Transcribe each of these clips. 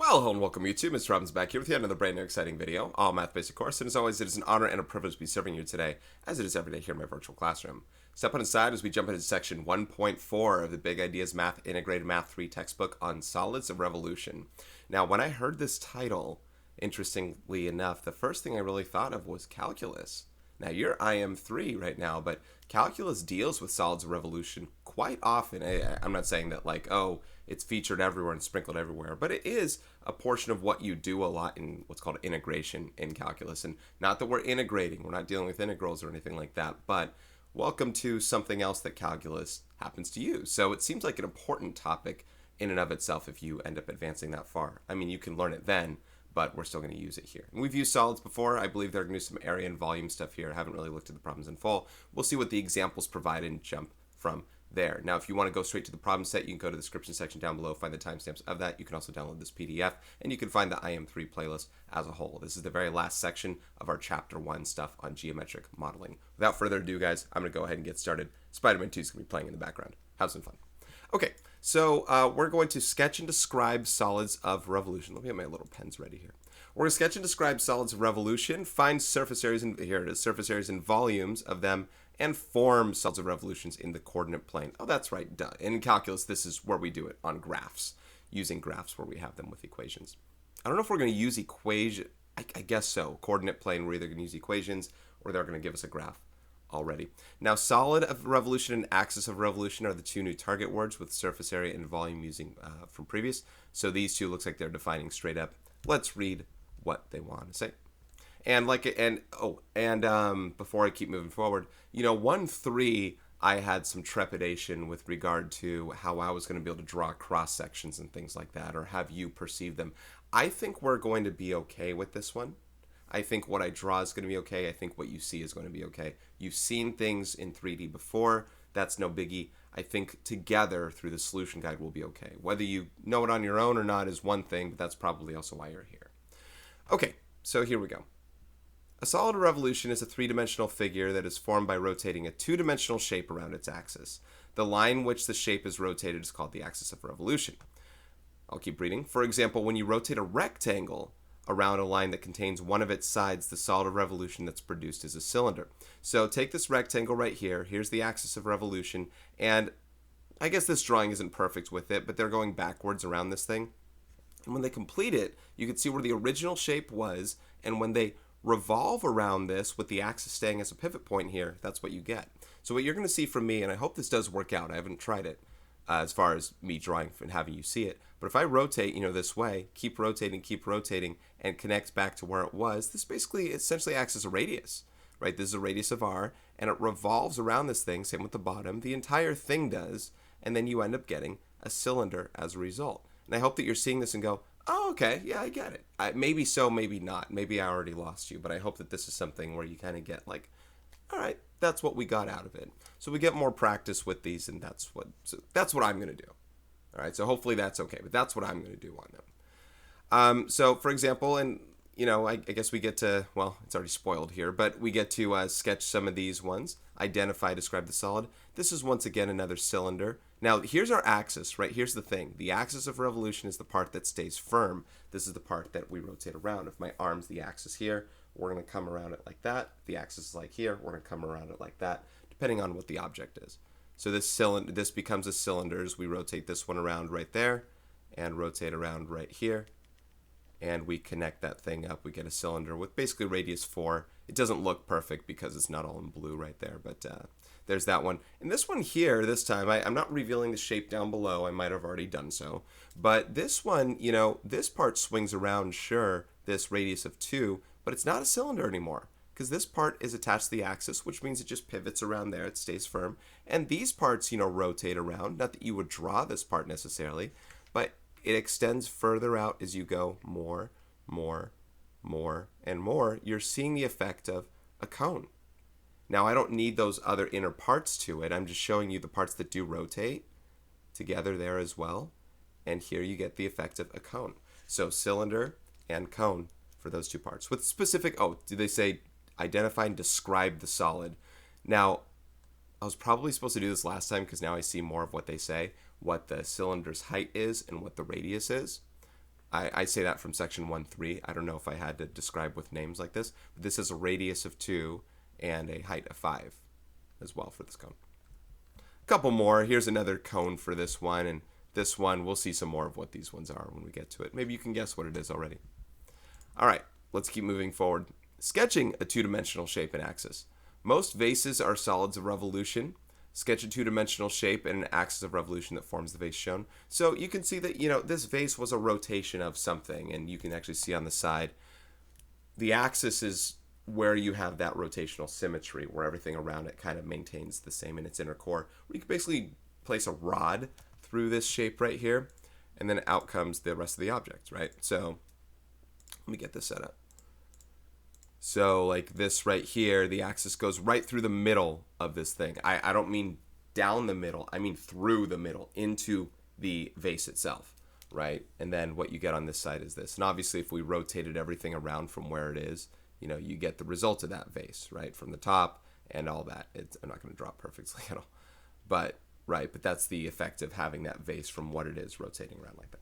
Well, hello and welcome YouTube. Mr. Robbins back here with yet another brand new exciting video, all math basic course. And as always, it is an honor and a privilege to be serving you today, as it is every day here in my virtual classroom. Step on inside as we jump into section 1.4 of the Big Ideas Math Integrated Math 3 textbook on solids of revolution. Now, when I heard this title, interestingly enough, the first thing I really thought of was calculus. Now, you're IM3 right now, but calculus deals with solids of revolution quite often. I'm not saying that like, oh, it's featured everywhere and sprinkled everywhere, but it is a portion of what you do a lot in what's called integration in calculus. And not that we're integrating, we're not dealing with integrals or anything like that, but welcome to something else that calculus happens to use. So it seems like an important topic in and of itself if you end up advancing that far. I mean, you can learn it then, but we're still going to use it here. And we've used solids before. I believe they're going to do some area and volume stuff here. I haven't really looked at the problems in full. We'll see what the examples provide and jump from there. Now, if you want to go straight to the problem set, you can go to the description section down below, find the timestamps of that. You can also download this PDF, and you can find the IM3 playlist as a whole. This is the very last section of our Chapter 1 stuff on geometric modeling. Without further ado, guys, I'm going to go ahead and get started. Spider-Man 2 is going to be playing in the background. Have some fun. Okay, so we're going to sketch and describe solids of revolution. Let me get my little pens ready here. We're going to sketch and describe solids of revolution, find surface areas, and here it is, surface areas and volumes of them, and form solids of revolutions in the coordinate plane. Oh, that's right, duh. In calculus, this is where we do it, on graphs, using graphs where we have them with equations. I don't know if we're going to use equation, I guess so. Coordinate plane, we're either going to use equations, or they're going to give us a graph already. Now, solid of revolution and axis of revolution are the two new target words with surface area and volume using from previous. So these two looks like they're defining straight up. Let's read what they want to say. And before I keep moving forward, 1-3, I had some trepidation with regard to how I was going to be able to draw cross sections and things like that, or have you perceive them. I think we're going to be okay with this one. I think what I draw is going to be okay. I think what you see is going to be okay. You've seen things in 3D before. That's no biggie. I think together through the solution guide we'll be okay. Whether you know it on your own or not is one thing, but that's probably also why you're here. Okay, so here we go. A solid of revolution is a three-dimensional figure that is formed by rotating a two-dimensional shape around its axis. The line which the shape is rotated is called the axis of revolution. I'll keep reading. For example, when you rotate a rectangle around a line that contains one of its sides, the solid of revolution that's produced is a cylinder. So take this rectangle right here. Here's the axis of revolution. And I guess this drawing isn't perfect with it, but they're going backwards around this thing. And when they complete it, you can see where the original shape was, and when they revolve around this with the axis staying as a pivot point here, that's what you get. So what you're going to see from me, and I hope this does work out, I haven't tried it as far as me drawing and having you see it, but if I rotate, this way, keep rotating, and connect back to where it was, this basically essentially acts as a radius, right? This is a radius of r, and it revolves around this thing, same with the bottom, the entire thing does, and then you end up getting a cylinder as a result. And I hope that you're seeing this and go, oh, okay, yeah, I get it. Maybe so, maybe not. Maybe I already lost you, but I hope that this is something where you kind of get like, all right, that's what we got out of it. So we get more practice with these, and that's what I'm going to do. All right, so hopefully that's okay, but that's what I'm going to do on them. So, for example, and, I guess we get to, well, it's already spoiled here, but we get to sketch some of these ones. Identify, describe the solid. This is once again another cylinder. Now, here's our axis, right? Here's the thing. The axis of revolution is the part that stays firm. This is the part that we rotate around. If my arm's the axis here, we're going to come around it like that. If the axis is like here, we're going to come around it like that, depending on what the object is. So this becomes a cylinder as we rotate this one around right there and rotate around right here. And we connect that thing up. We get a cylinder with basically radius 4. It doesn't look perfect because it's not all in blue right there, but there's that one. And this one here, this time, I'm not revealing the shape down below. I might have already done so. But this one, this part swings around, sure, this radius of 2, but it's not a cylinder anymore because this part is attached to the axis, which means it just pivots around there. It stays firm. And these parts, rotate around. Not that you would draw this part necessarily, but it extends further out as you go more, and more. You're seeing the effect of a cone. Now, I don't need those other inner parts to it. I'm just showing you the parts that do rotate together there as well. And here you get the effect of a cone. So cylinder and cone for those two parts. With specific, do they say identify and describe the solid? Now, I was probably supposed to do this last time because now I see more of what they say, what the cylinder's height is and what the radius is. I say that from section 1.3. I don't know if I had to describe with names like this, but this is a radius of 2 and a height of 5 as well for this cone. A couple more. Here's another cone for this one, and this one, we'll see some more of what these ones are when we get to it. Maybe you can guess what it is already. All right, let's keep moving forward. Sketching a two-dimensional shape and axis. Most vases are solids of revolution. Sketch a two-dimensional shape and an axis of revolution that forms the vase shown. So you can see that, this vase was a rotation of something, and you can actually see on the side, the axis is where you have that rotational symmetry, where everything around it kind of maintains the same in its inner core. Where you can basically place a rod through this shape right here, and then out comes the rest of the object, right? So let me get this set up. So like this right here, the axis goes right through the middle of this thing. I don't mean down the middle, I mean through the middle into the vase itself, right? And then what you get on this side is this. And obviously if we rotated everything around from where it is, you get the result of that vase, right? From the top and all that. I'm not going to draw it perfectly at all. But that's the effect of having that vase from what it is rotating around like that.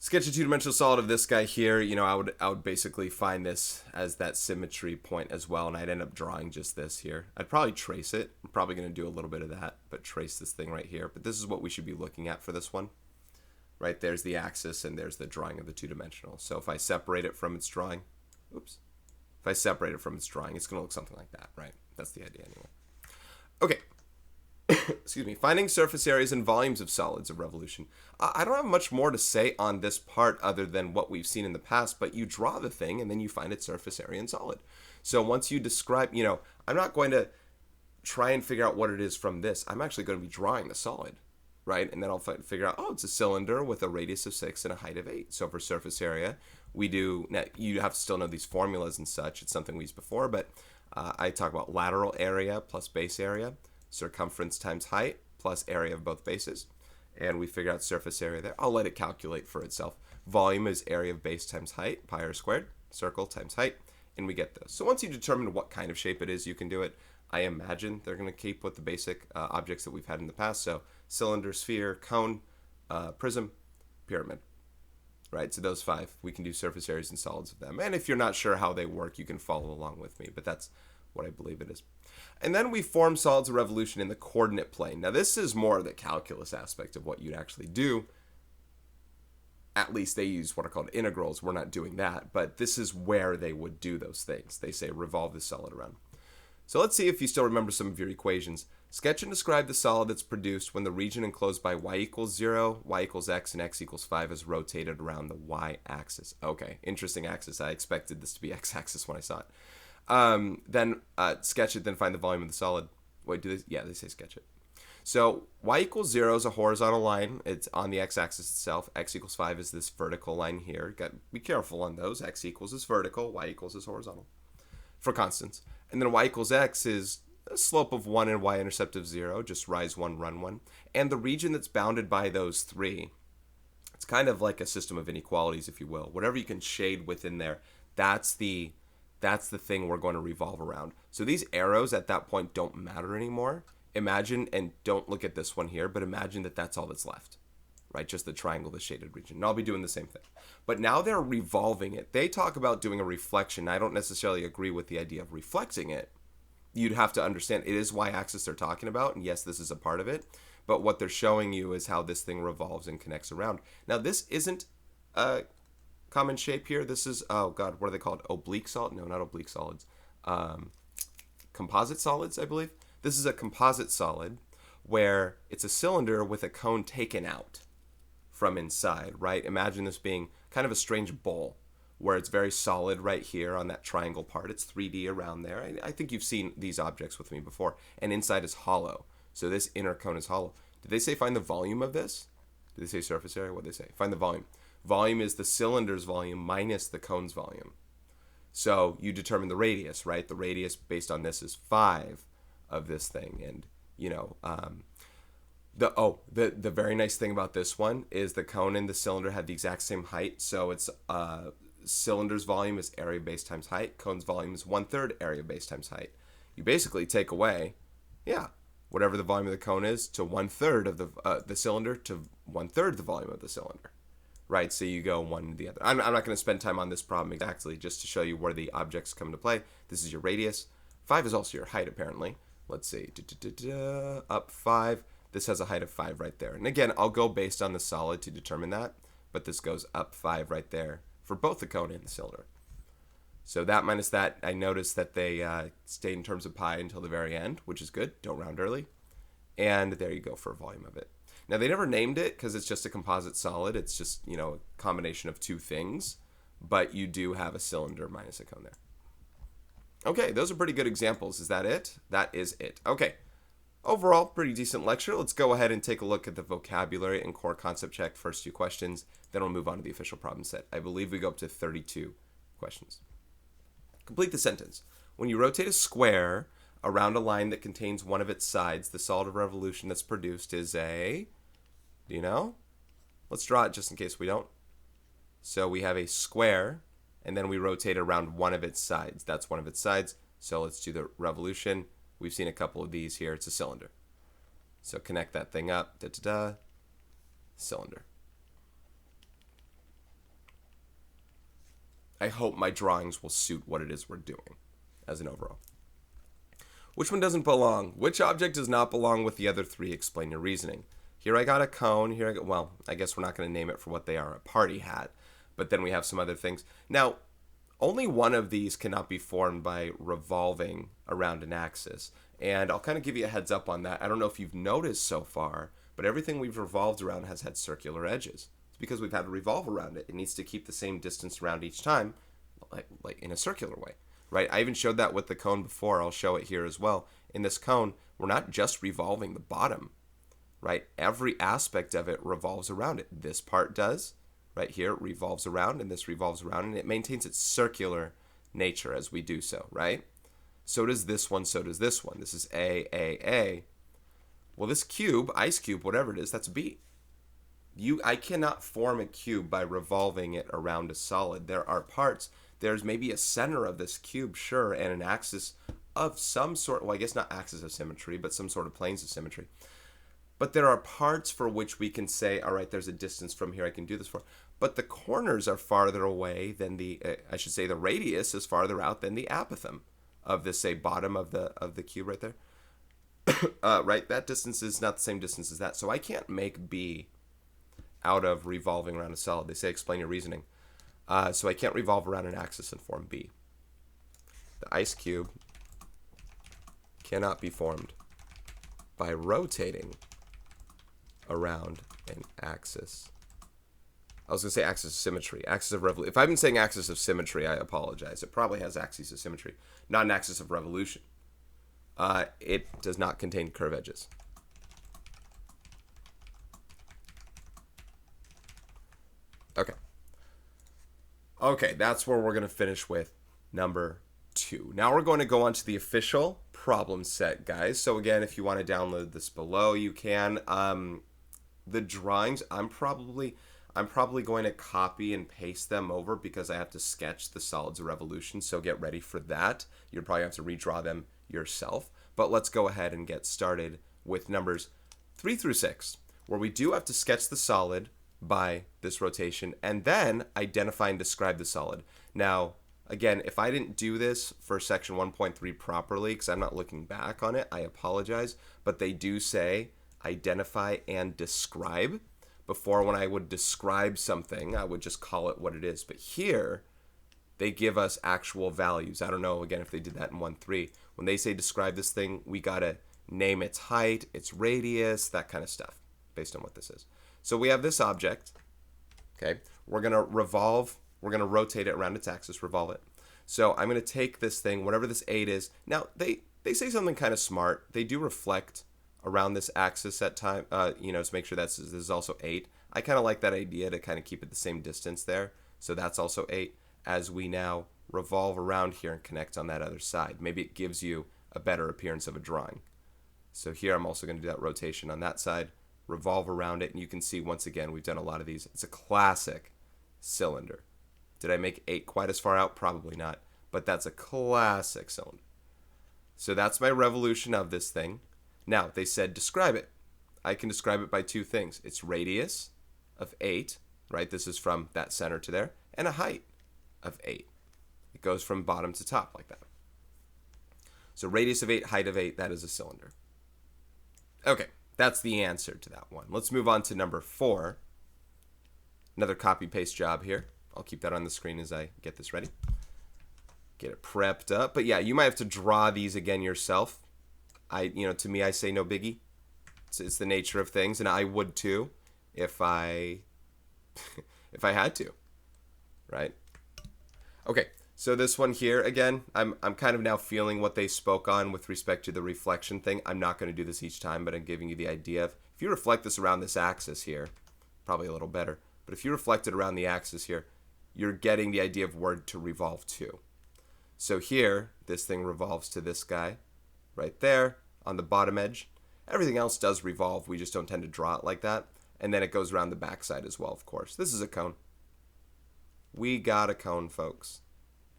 Sketch a two-dimensional solid of this guy here. I would basically find this as that symmetry point as well, and I'd end up drawing just this here. I'd probably trace it. I'm probably going to do a little bit of that, but trace this thing right here. But this is what we should be looking at for this one. Right, there's the axis, and there's the drawing of the two-dimensional. So if I separate it from its drawing, if I separate it from its drawing, it's going to look something like that, right? That's the idea anyway. Okay. Excuse me, finding surface areas and volumes of solids of revolution. I don't have much more to say on this part other than what we've seen in the past, but you draw the thing and then you find its surface area and solid. So once you describe, I'm not going to try and figure out what it is from this. I'm actually going to be drawing the solid, right? And then I'll figure out, it's a cylinder with a radius of 6 and a height of 8. So for surface area, now you have to still know these formulas and such. It's something we used before, but I talk about lateral area plus base area. Circumference times height plus area of both bases, and we figure out surface area there. I'll let it calculate for itself. Volume is area of base times height, pi r squared, circle times height, and we get those. So once you determine what kind of shape it is, you can do it. I imagine they're going to keep with the basic objects that we've had in the past, so cylinder, sphere, cone, prism, pyramid. Right, so those 5, we can do surface areas and solids of them. And if you're not sure how they work, you can follow along with me, but that's what I believe it is. And then we form solids of revolution in the coordinate plane. Now this is more the calculus aspect of what you'd actually do. At least they use what are called integrals. We're not doing that, but this is where they would do those things. They say revolve the solid around. So let's see if you still remember some of your equations. Sketch and describe the solid that's produced when the region enclosed by y equals 0, y equals x, and x equals 5 is rotated around the y-axis. Okay, interesting axis. I expected this to be x-axis when I saw it. Then sketch it, then find the volume of the solid. Wait, they say sketch it. So y equals 0 is a horizontal line. It's on the x-axis itself. X equals 5 is this vertical line here. Got to be careful on those. X equals is vertical. Y equals is horizontal for constants. And then y equals x is a slope of 1 and y-intercept of 0. Just rise 1, run 1. And the region that's bounded by those 3, it's kind of like a system of inequalities, if you will. Whatever you can shade within there, that's the thing we're going to revolve around. So these arrows at that point don't matter anymore. Imagine, and don't look at this one here, but imagine that that's all that's left, right? Just the triangle, the shaded region. And I'll be doing the same thing. But now they're revolving it. They talk about doing a reflection. I don't necessarily agree with the idea of reflecting it. You'd have to understand it is y-axis they're talking about, and yes, this is a part of it. But what they're showing you is how this thing revolves and connects around. Now, this isn't a common shape here. This is, oh god, what are they called? Oblique solid? No, not oblique solids. Composite solids, I believe. This is a composite solid where it's a cylinder with a cone taken out from inside, right? Imagine this being kind of a strange bowl where it's very solid right here on that triangle part. It's 3D around there. I think you've seen these objects with me before. And inside is hollow. So this inner cone is hollow. Did they say find the volume of this? Did they say surface area? What did they say? Find the volume. Volume is the cylinder's volume minus the cone's volume. So you determine the radius, right? The radius based on this is 5 of this thing. And, the very nice thing about this one is the cone and the cylinder have the exact same height. So it's cylinder's volume is area base times height. Cone's volume is 1/3 area base times height. You basically take away, whatever the volume of the cone is to 1/3 of the cylinder to 1/3 the volume of the cylinder, right? So you go one to the other. I'm not going to spend time on this problem exactly, just to show you where the objects come into play. This is your radius. 5 is also your height, apparently. Let's see. Up 5. This has a height of 5 right there. And again, I'll go based on the solid to determine that. But this goes up 5 right there for both the cone and the cylinder. So that minus that, I noticed that they stayed in terms of pi until the very end, which is good. Don't round early. And there you go for a volume of it. Now, they never named it because it's just a composite solid. It's just, you know, a combination of two things. But you do have a cylinder minus a cone there. Okay, those are pretty good examples. Is that it? That is it. Okay. Overall, pretty decent lecture. Let's go ahead and take a look at the vocabulary and core concept check, first 2 questions. Then we'll move on to the official problem set. I believe we go up to 32 questions. Complete the sentence. When you rotate a square around a line that contains one of its sides, the solid of revolution that's produced is a... Do you know? Let's draw it just in case we don't. So we have a square, and then we rotate around one of its sides. That's one of its sides. So let's do the revolution. We've seen a couple of these here. It's a cylinder. So connect that thing up. Cylinder. I hope my drawings will suit what it is we're doing as an overall. Which one doesn't belong? Which object does not belong with the other 3? Explain your reasoning. Here I got a cone. Here I got, well, I guess we're not going to name it for what they are, a party hat. But then we have some other things. Now, only one of these cannot be formed by revolving around an axis. And I'll kind of give you a heads up on that. I don't know if you've noticed so far, but everything we've revolved around has had circular edges. It's because we've had to revolve around it. It needs to keep the same distance around each time, like in a circular way, right? I even showed that with the cone before. I'll show it here as well. In this cone, we're not just revolving the bottom, right? Every aspect of it revolves around it. This part does. Right here, it revolves around, and this revolves around, and it maintains its circular nature as we do so, right? So does this one, so does this one. This is A. Well, this cube, ice cube, whatever it is, that's B. I cannot form a cube by revolving it around a solid. There are parts. There's maybe a center of this cube, sure, and an axis of some sort. Well, I guess not axis of symmetry, but some sort of planes of symmetry. But there are parts for which we can say, all right, there's a distance from here I can do this for. But the corners are farther away than the, the radius is farther out than the apothem of this, say, bottom of the cube right there. Right, that distance is not the same distance as that. So I can't make B out of revolving around a solid. They say explain your reasoning. So I can't revolve around an axis and form B. The ice cube cannot be formed by rotating around an axis. I was going to say axis of symmetry. Axis of revolution. If I've been saying axis of symmetry, I apologize. It probably has axes of symmetry, not an axis of revolution. It does not contain curve edges. Okay. Okay, that's where we're going to finish with number 2. Now we're going to go on to the official problem set, guys. So again, if you want to download this below, you can. The drawings, I'm probably going to copy and paste them over because I have to sketch the solids of revolution. So get ready for that. You'll probably have to redraw them yourself. But let's go ahead and get started with numbers 3 through 6, where we do have to sketch the solid by this rotation and then identify and describe the solid. Now, again, if I didn't do this for section 1.3 properly, because I'm not looking back on it, I apologize. But they do say identify and describe. Before, when I would describe something, I would just call it what it is. But here, they give us actual values. I don't know, again, if they did that in 1.3. When they say describe this thing, we got to name its height, its radius, that kind of stuff, based on what this is. So we have this object, okay? We're going to rotate it around its axis, revolve it. So I'm going to take this thing, whatever this 8 is. Now, they say something kind of smart. They do reflect around this axis at time, to make sure this is also 8. I kind of like that idea to kind of keep it the same distance there. So that's also 8 as we now revolve around here and connect on that other side. Maybe it gives you a better appearance of a drawing. So here I'm also going to do that rotation on that side, revolve around it, and you can see once again we've done a lot of these. It's a classic cylinder. Did I make 8 quite as far out? Probably not, but that's a classic cylinder. So that's my revolution of this thing. Now, they said describe it. I can describe it by 2 things. Its radius of 8 right? This is from that center to there, and a height of 8. It goes from bottom to top like that. So radius of 8, height of 8, that is a cylinder. Okay, that's the answer to that one. Let's move on to number 4. Another copy-paste job here. I'll keep that on the screen as I get this ready. Get it prepped up. But yeah, you might have to draw these again yourself. To me, I say no biggie. It's the nature of things, and I would too if I if I had to, right? Okay, so this one here, again, I'm kind of now feeling what they spoke on with respect to the reflection thing. I'm not going to do this each time, but I'm giving you the idea of, if you reflect this around this axis here, probably a little better, but if you reflect it around the axis here, you're getting the idea of where to revolve to. So here, this thing revolves to this guy right there on the bottom edge. Everything else does revolve. We just don't tend to draw it like that. And then it goes around the backside as well, of course. This is a cone. We got a cone, folks.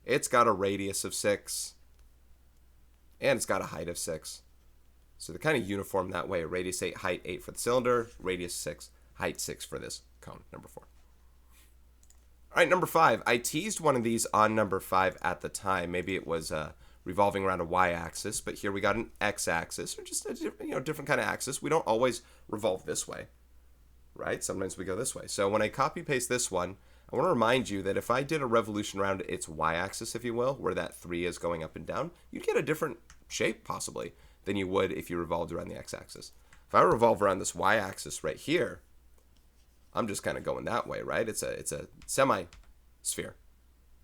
It's got a radius of 6. And it's got a height of 6. So they're kind of uniform that way. Radius 8, height 8 for the cylinder. Radius 6, height 6 for this cone, number 4. All right, number 5. I teased one of these on number 5 at the time. Maybe it was revolving around a y-axis, but here we got an x-axis, or just a different kind of axis. We don't always revolve this way, right? Sometimes we go this way. So when I copy-paste this one, I want to remind you that if I did a revolution around its y-axis, if you will, where that 3 is going up and down, you'd get a different shape, possibly, than you would if you revolved around the x-axis. If I revolve around this y-axis right here, I'm just kind of going that way, right? It's a semi-sphere,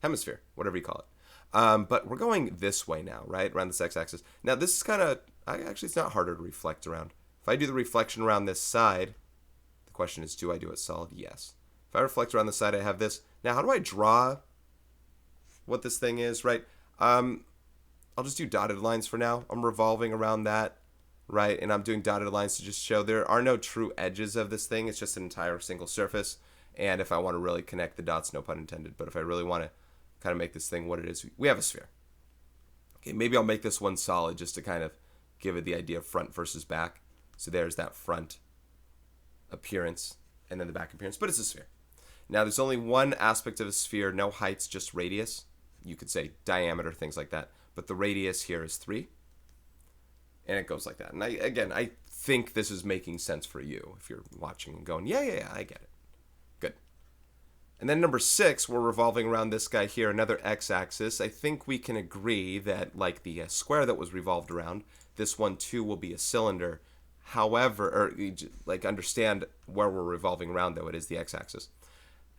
hemisphere, whatever you call it. But we're going this way now, right? Around this x-axis. Now, this is kind of, actually, it's not harder to reflect around. If I do the reflection around this side, the question is, do I do it solid? Yes. If I reflect around the side, I have this. Now, how do I draw what this thing is, right? I'll just do dotted lines for now. I'm revolving around that, right? And I'm doing dotted lines to just show there are no true edges of this thing. It's just an entire single surface. And if I want to really connect the dots, no pun intended, but if I really want to kind of make this thing what it is, we have a sphere. Okay, maybe I'll make this one solid just to kind of give it the idea of front versus back. So there's that front appearance and then the back appearance, but it's a sphere. Now, there's only one aspect of a sphere, no heights, just radius. You could say diameter, things like that. But the radius here is 3. And it goes like that. And I think this is making sense for you if you're watching and going, yeah, I get it. Good. And then number 6, we're revolving around this guy here, another x-axis. I think we can agree that, like the square that was revolved around, this one too will be a cylinder. However, understand where we're revolving around, though. It is the x-axis.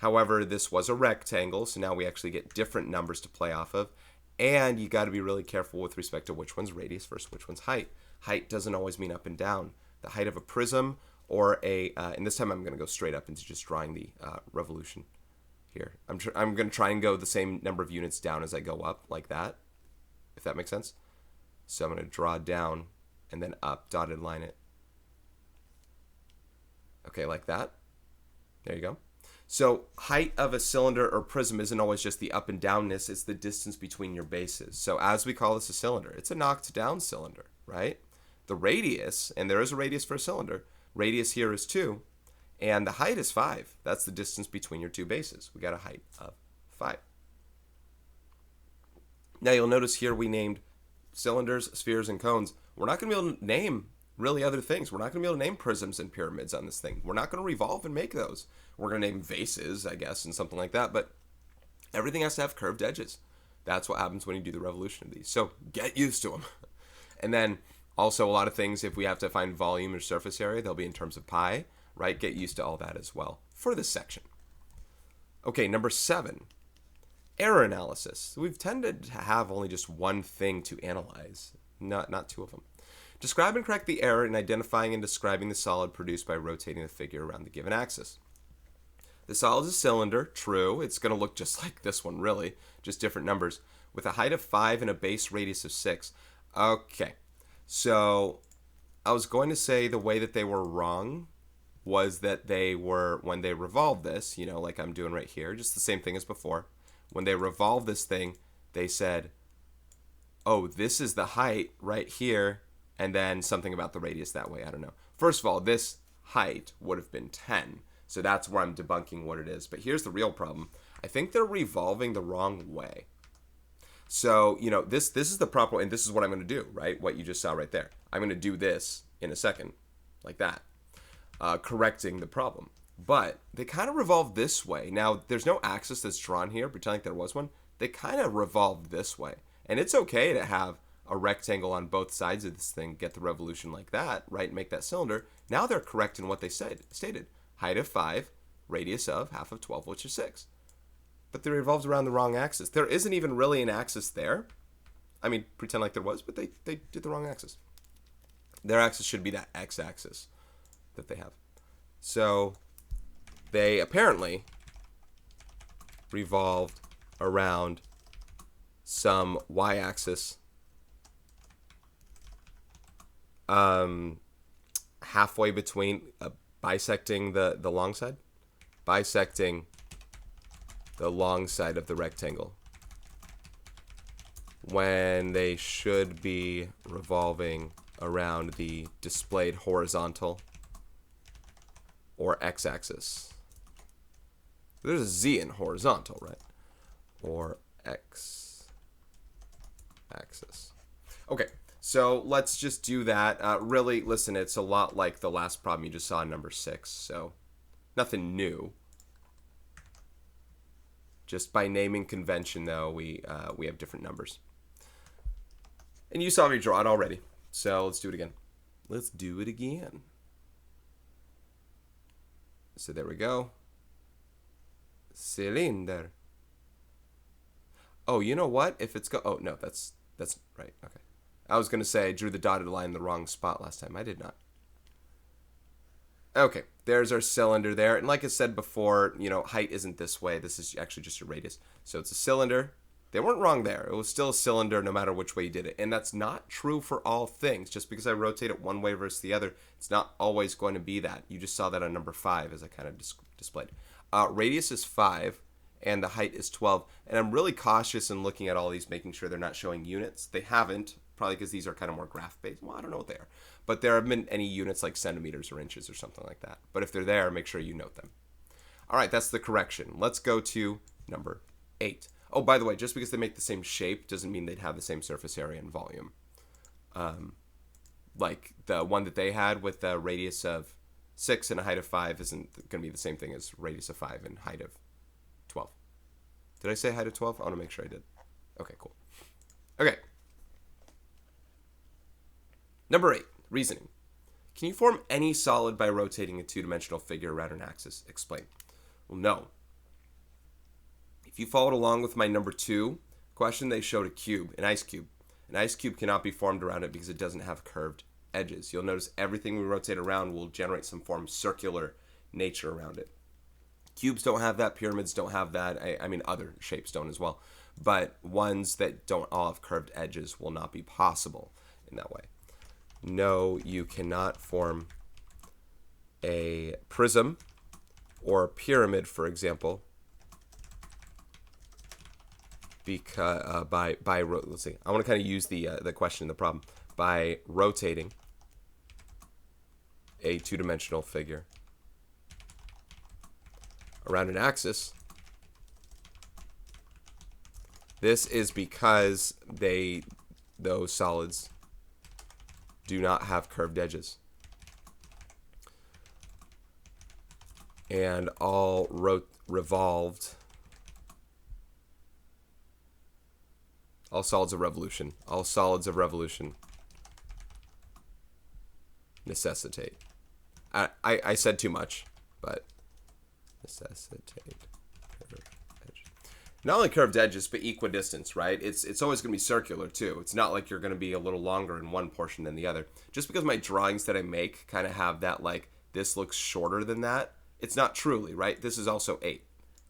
However, this was a rectangle, so now we actually get different numbers to play off of. And you got to be really careful with respect to which one's radius versus which one's height. Height doesn't always mean up and down. The height of a prism or and this time I'm going to go straight up into just drawing the revolution here. I'm going to try and go the same number of units down as I go up, like that, if that makes sense. So I'm going to draw down and then up, dotted line it. Okay, like that. There you go. So height of a cylinder or prism isn't always just the up and downness, it's the distance between your bases. So as we call this a cylinder, it's a knocked down cylinder, right? The radius, and there is a radius for a cylinder, radius here is 2, and the height is 5. That's the distance between your two bases. We got a height of 5. Now you'll notice here we named cylinders, spheres, and cones. We're not going to be able to name really other things. We're not going to be able to name prisms and pyramids on this thing. We're not going to revolve and make those. We're going to name vases, I guess, and something like that. But everything has to have curved edges. That's what happens when you do the revolution of these. So get used to them. And then also a lot of things, if we have to find volume or surface area, they'll be in terms of pi, right? Get used to all that as well for this section. Okay, number 7, error analysis. We've tended to have only just one thing to analyze, not two of them. Describe and correct the error in identifying and describing the solid produced by rotating the figure around the given axis. The solid is a cylinder, true. It's going to look just like this one, really, just different numbers, with a height of 5 and a base radius of 6. Okay, so I was going to say the way that they were wrong was that they were, when they revolved this, like I'm doing right here, just the same thing as before. When they revolved this thing, they said, oh, this is the height right here, and then something about the radius that way. I don't know. First of all, this height would have been 10. So that's where I'm debunking what it is. But here's the real problem. I think they're revolving the wrong way. So, this is the proper, and this is what I'm going to do, right? What you just saw right there. I'm going to do this in a second, like that, correcting the problem. But they kind of revolve this way. Now, there's no axis that's drawn here, pretend like there was one. They kind of revolve this way. And it's okay to have a rectangle on both sides of this thing, get the revolution like that, right? Make that cylinder. Now they're correct in what they stated. Height of 5, radius of half of 12, which is 6. But they revolved around the wrong axis. There isn't even really an axis there. I mean, pretend like there was, but they did the wrong axis. Their axis should be that x-axis that they have. So they apparently revolved around some y-axis halfway between bisecting the long side. Bisecting the long side of the rectangle, when they should be revolving around the displayed horizontal or x-axis. There's a z in horizontal, right? Or x-axis. Okay, so let's just do that. Really, listen, it's a lot like the last problem you just saw in number 6, so nothing new. Just by naming convention, though, we have different numbers. And you saw me draw it already, so let's do it again. Let's do it again. So there we go. Cylinder. Oh, you know what? If it's oh no, that's right. Okay. I was gonna say I drew the dotted line in the wrong spot last time. I did not. Okay, there's our cylinder there. And like I said before, height isn't this way. This is actually just a radius. So it's a cylinder. They weren't wrong there. It was still a cylinder no matter which way you did it. And that's not true for all things. Just because I rotate it one way versus the other, it's not always going to be that. You just saw that on number 5 as I kind of displayed. Radius is 5 and the height is 12. And I'm really cautious in looking at all these, making sure they're not showing units. They haven't, probably because these are kind of more graph-based. Well, I don't know what they are. But there haven't been any units like centimeters or inches or something like that. But if they're there, make sure you note them. All right, that's the correction. Let's go to number 8. Oh, by the way, just because they make the same shape doesn't mean they'd have the same surface area and volume. Like the one that they had with a radius of 6 and a height of 5 isn't going to be the same thing as radius of 5 and height of 12. Did I say height of 12? I want to make sure I did. Okay, cool. Okay. Number 8, reasoning. Can you form any solid by rotating a two-dimensional figure around an axis? Explain. Well, no. If you followed along with my number 2 question, they showed a cube, an ice cube. An ice cube cannot be formed around it because it doesn't have curved edges. You'll notice everything we rotate around will generate some form of circular nature around it. Cubes don't have that. Pyramids don't have that. I mean, other shapes don't as well. But ones that don't all have curved edges will not be possible in that way. No, you cannot form a prism or a pyramid, for example, because let's see. I want to kind of use the question, the problem, by rotating a two-dimensional figure around an axis. This is because those solids do not have curved edges. And all revolved, all solids of revolution, necessitate. I said too much, but necessitate curved edge. Not only curved edges, but equidistance, right? It's always going to be circular, too. It's not like you're going to be a little longer in one portion than the other. Just because my drawings that I make kind of have that, like, this looks shorter than that, it's not truly, right? This is also 8.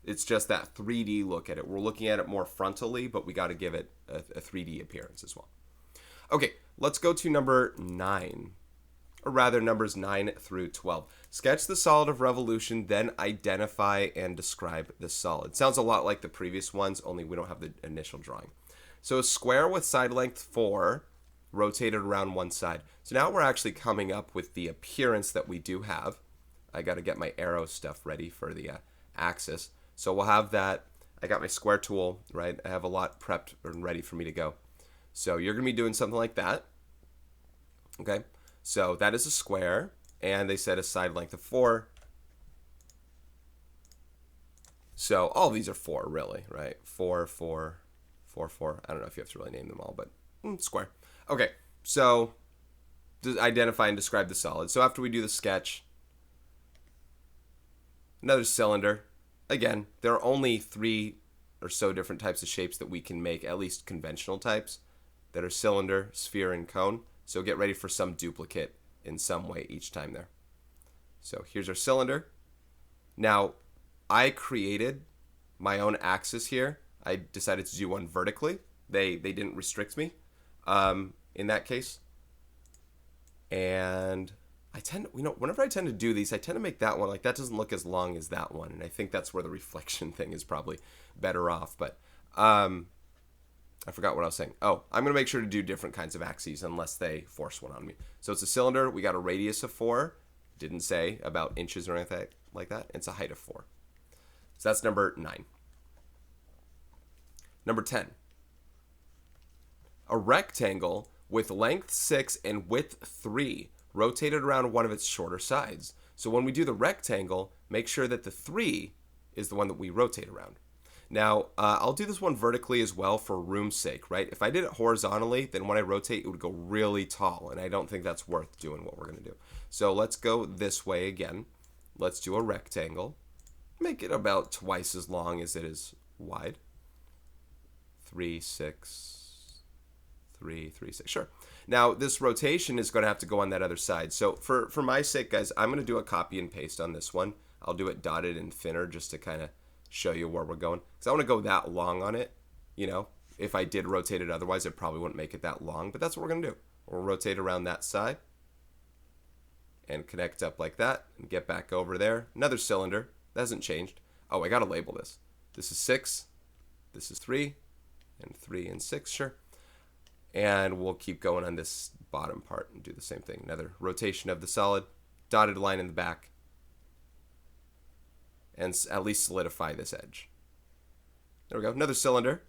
It's just that 3D look at it. We're looking at it more frontally, but we got to give it a 3D appearance as well. Okay, let's go to number 9. Or rather, numbers 9 through 12. Sketch the solid of revolution, then identify and describe the solid. Sounds a lot like the previous ones, only we don't have the initial drawing. So a square with side length 4, rotated around one side. So now we're actually coming up with the appearance that we do have. I got to get my arrow stuff ready for the axis. So we'll have that. I got my square tool, right? I have a lot prepped and ready for me to go. So you're going to be doing something like that. Okay, so that is a square, and they said a side length of 4. So all these are 4, really, right? 4, 4, 4, 4. I don't know if you have to really name them all, but square. Okay, so identify and describe the solid. So after we do the sketch, another cylinder. Again, there are only 3 or so different types of shapes that we can make, at least conventional types, that are cylinder, sphere, and cone. So get ready for some duplicate in some way each time there. So here's our cylinder. Now, I created my own axis here. I decided to do one vertically. They didn't restrict me in that case. And I tend to, whenever I tend to do these, I tend to make that one, like that doesn't look as long as that one. And I think that's where the reflection thing is probably better off. But I forgot what I was saying. Oh, I'm going to make sure to do different kinds of axes unless they force one on me. So it's a cylinder. We got a radius of 4. Didn't say about inches or anything like that. It's a height of 4. So that's number 9. Number 10. A rectangle with length 6 and width 3 rotated around one of its shorter sides. So when we do the rectangle, make sure that the 3 is the one that we rotate around. Now, I'll do this one vertically as well for room's sake, right? If I did it horizontally, then when I rotate, it would go really tall, and I don't think that's worth doing what we're going to do. So let's go this way again. Let's do a rectangle. Make it about twice as long as it is wide. 3, 6, 3, 3, 6. Sure. Now, this rotation is going to have to go on that other side. So for my sake, guys, I'm going to do a copy and paste on this one. I'll do it dotted and thinner just to kind of show you where we're going. Because I want to go that long on it. You know, if I did rotate it otherwise, it probably wouldn't make it that long. But that's what we're going to do. We'll rotate around that side and connect up like that and get back over there. Another cylinder. That hasn't changed. Oh, I got to label this. This is 6. This is 3. And 3 and 6, sure. And we'll keep going on this bottom part and do the same thing. Another rotation of the solid. Dotted line in the back. And at least solidify this edge. There we go. Another cylinder.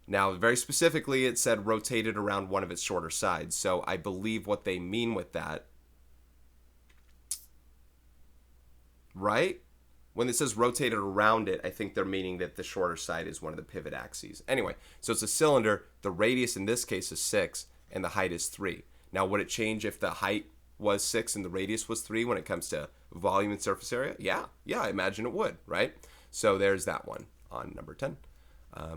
Now, very specifically, it said rotated around one of its shorter sides. So I believe what they mean with that, right? When it says rotated around it, I think they're meaning that the shorter side is one of the pivot axes. Anyway, so it's a cylinder. The radius in this case is 6, and the height is 3. Now, would it change if the height was 6 and the radius was 3 when it comes to volume and surface area? Yeah, I imagine it would, right? So there's that one on number 10. I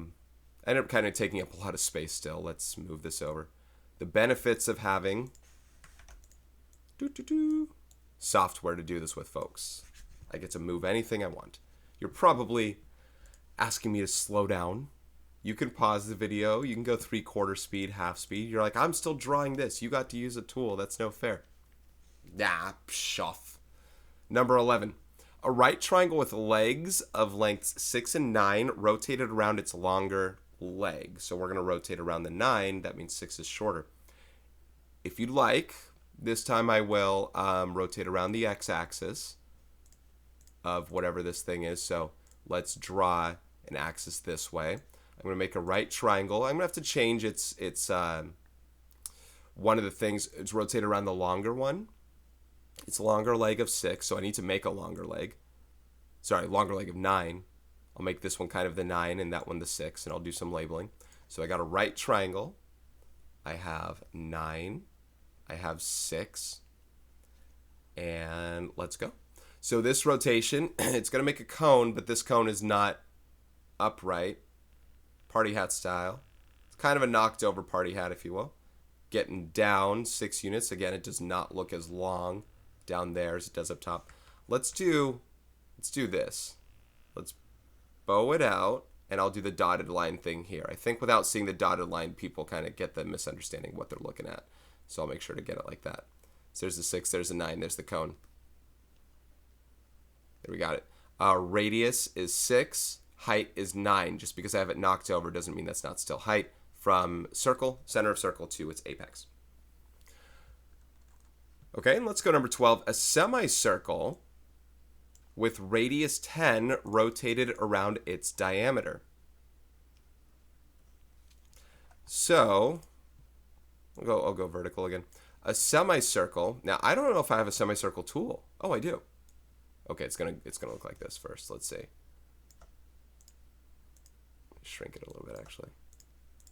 ended up kind of taking up a lot of space still. Let's move this over. The benefits of having software to do this with, folks. I get to move anything I want. You're probably asking me to slow down. You can pause the video. You can go 3/4 speed, half speed. You're like, I'm still drawing this. You got to use a tool. That's no fair. Nah, pshoff. Number 11. A right triangle with legs of lengths 6 and 9 rotated around its longer leg. So we're going to rotate around the 9. That means 6 is shorter. If you'd like, this time I will rotate around the x-axis of whatever this thing is. So let's draw an axis this way. I'm going to make a right triangle. I'm going to have to change its one of the things. It's rotate around the longer one. It's a longer leg of 6, so I need to make a longer leg. Sorry, longer leg of 9. I'll make this one kind of the 9 and that one the 6, and I'll do some labeling. So I got a right triangle. I have 9. I have 6. And let's go. So this rotation, it's going to make a cone, but this cone is not upright. Party hat style. It's kind of a knocked over party hat, if you will. Getting down 6 units. Again, it does not look as long down there as it does up top. Let's do this. Let's bow it out, and I'll do the dotted line thing here. I think without seeing the dotted line, people kind of get the misunderstanding of what they're looking at. So I'll make sure to get it like that. So there's the 6, there's the 9, there's the cone. There we got it. Radius is 6, height is 9. Just because I have it knocked over doesn't mean that's not still height. From circle, center of circle to its apex. Okay, and let's go number 12. A semicircle with radius 10 rotated around its diameter. So, I'll go vertical again. A semicircle. Now, I don't know if I have a semicircle tool. Oh, I do. Okay, it's gonna look like this first. Let's see. Shrink it a little bit, actually.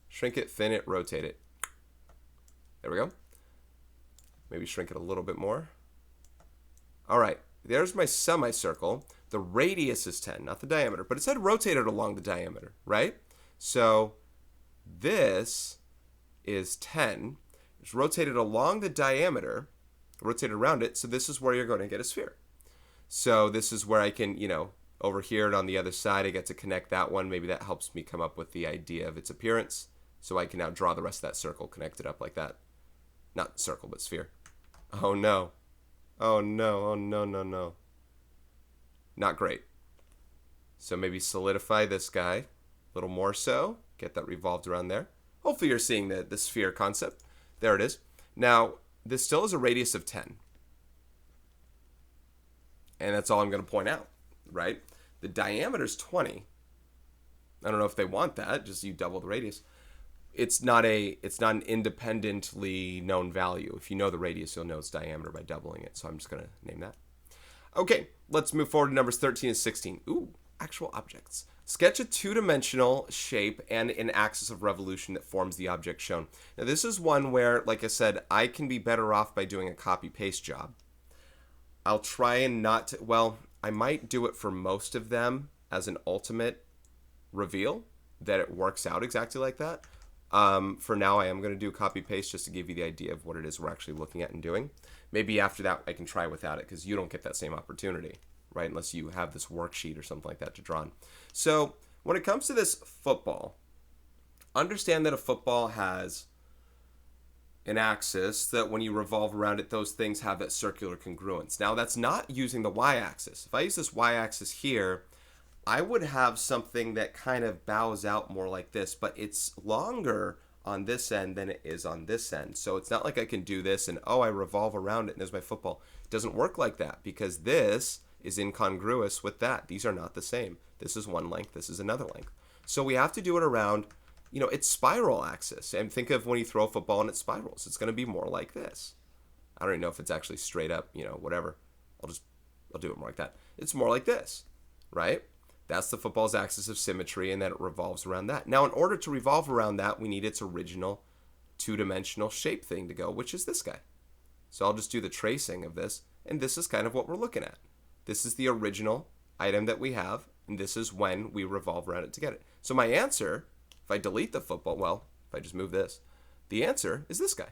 Shrink it, thin it, rotate it. There we go. Maybe shrink it a little bit more. All right, there's my semicircle. The radius is 10, not the diameter, but it said rotated along the diameter, right? So this is 10. It's rotated along the diameter, rotated around it, so this is where you're going to get a sphere. So this is where I can, over here and on the other side, I get to connect that one. Maybe that helps me come up with the idea of its appearance. So I can now draw the rest of that circle connected up like that. Not circle, but sphere. Oh no. Oh no, oh no, no, no. Not great. So maybe solidify this guy a little more so. Get that revolved around there. Hopefully you're seeing the sphere concept. There it is. Now, this still is a radius of 10. And that's all I'm going to point out, right? The diameter is 20. I don't know if they want that. Just you double the radius. It's not an independently known value. If you know the radius, you'll know its diameter by doubling it. So I'm just going to name that. Okay, let's move forward to numbers 13 and 16. Ooh, actual objects. Sketch a two-dimensional shape and an axis of revolution that forms the object shown. Now this is one where, like I said, I can be better off by doing a copy-paste job. I'll try and not, I might do it for most of them as an ultimate reveal that it works out exactly like that. For now, I am going to do copy-paste just to give you the idea of what it is we're actually looking at and doing. Maybe after that, I can try without it because you don't get that same opportunity, right? Unless you have this worksheet or something like that to draw on. So when it comes to this football, understand that a football has an axis that when you revolve around it, those things have that circular congruence. Now, that's not using the y-axis. If I use this y-axis here, I would have something that kind of bows out more like this, but it's longer on this end than it is on this end. So it's not like I can do this and, I revolve around it and there's my football. It doesn't work like that because this is incongruous with that. These are not the same. This is one length, this is another length. So we have to do it around, its spiral axis. And think of when you throw a football and it spirals. It's going to be more like this. I don't even know if it's actually straight up, whatever. I'll do it more like that. It's more like this, right? That's the football's axis of symmetry, and then it revolves around that. Now, in order to revolve around that, we need its original two-dimensional shape thing to go, which is this guy. So I'll just do the tracing of this, and this is kind of what we're looking at. This is the original item that we have, and this is when we revolve around it to get it. So my answer, if I delete the football, if I just move this, the answer is this guy.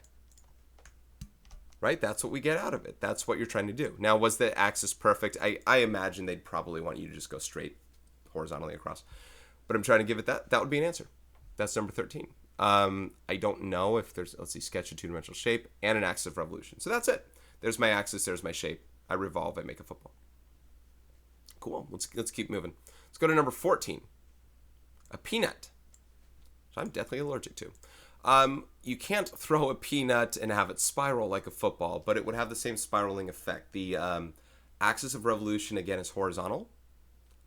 Right? That's what we get out of it. That's what you're trying to do. Now, was the axis perfect? I imagine they'd probably want you to just go straight horizontally across, but I'm trying to give it that would be an answer. That's number 13. I don't know if there's, let's see, sketch a two-dimensional shape and an axis of revolution. So that's it. There's my axis, there's my shape. I revolve, I make a football. Cool. Let's keep moving. Let's go to number 14. A peanut, which I'm deathly allergic to. You can't throw a peanut and have it spiral like a football, but it would have the same spiraling effect. The axis of revolution, again, is horizontal.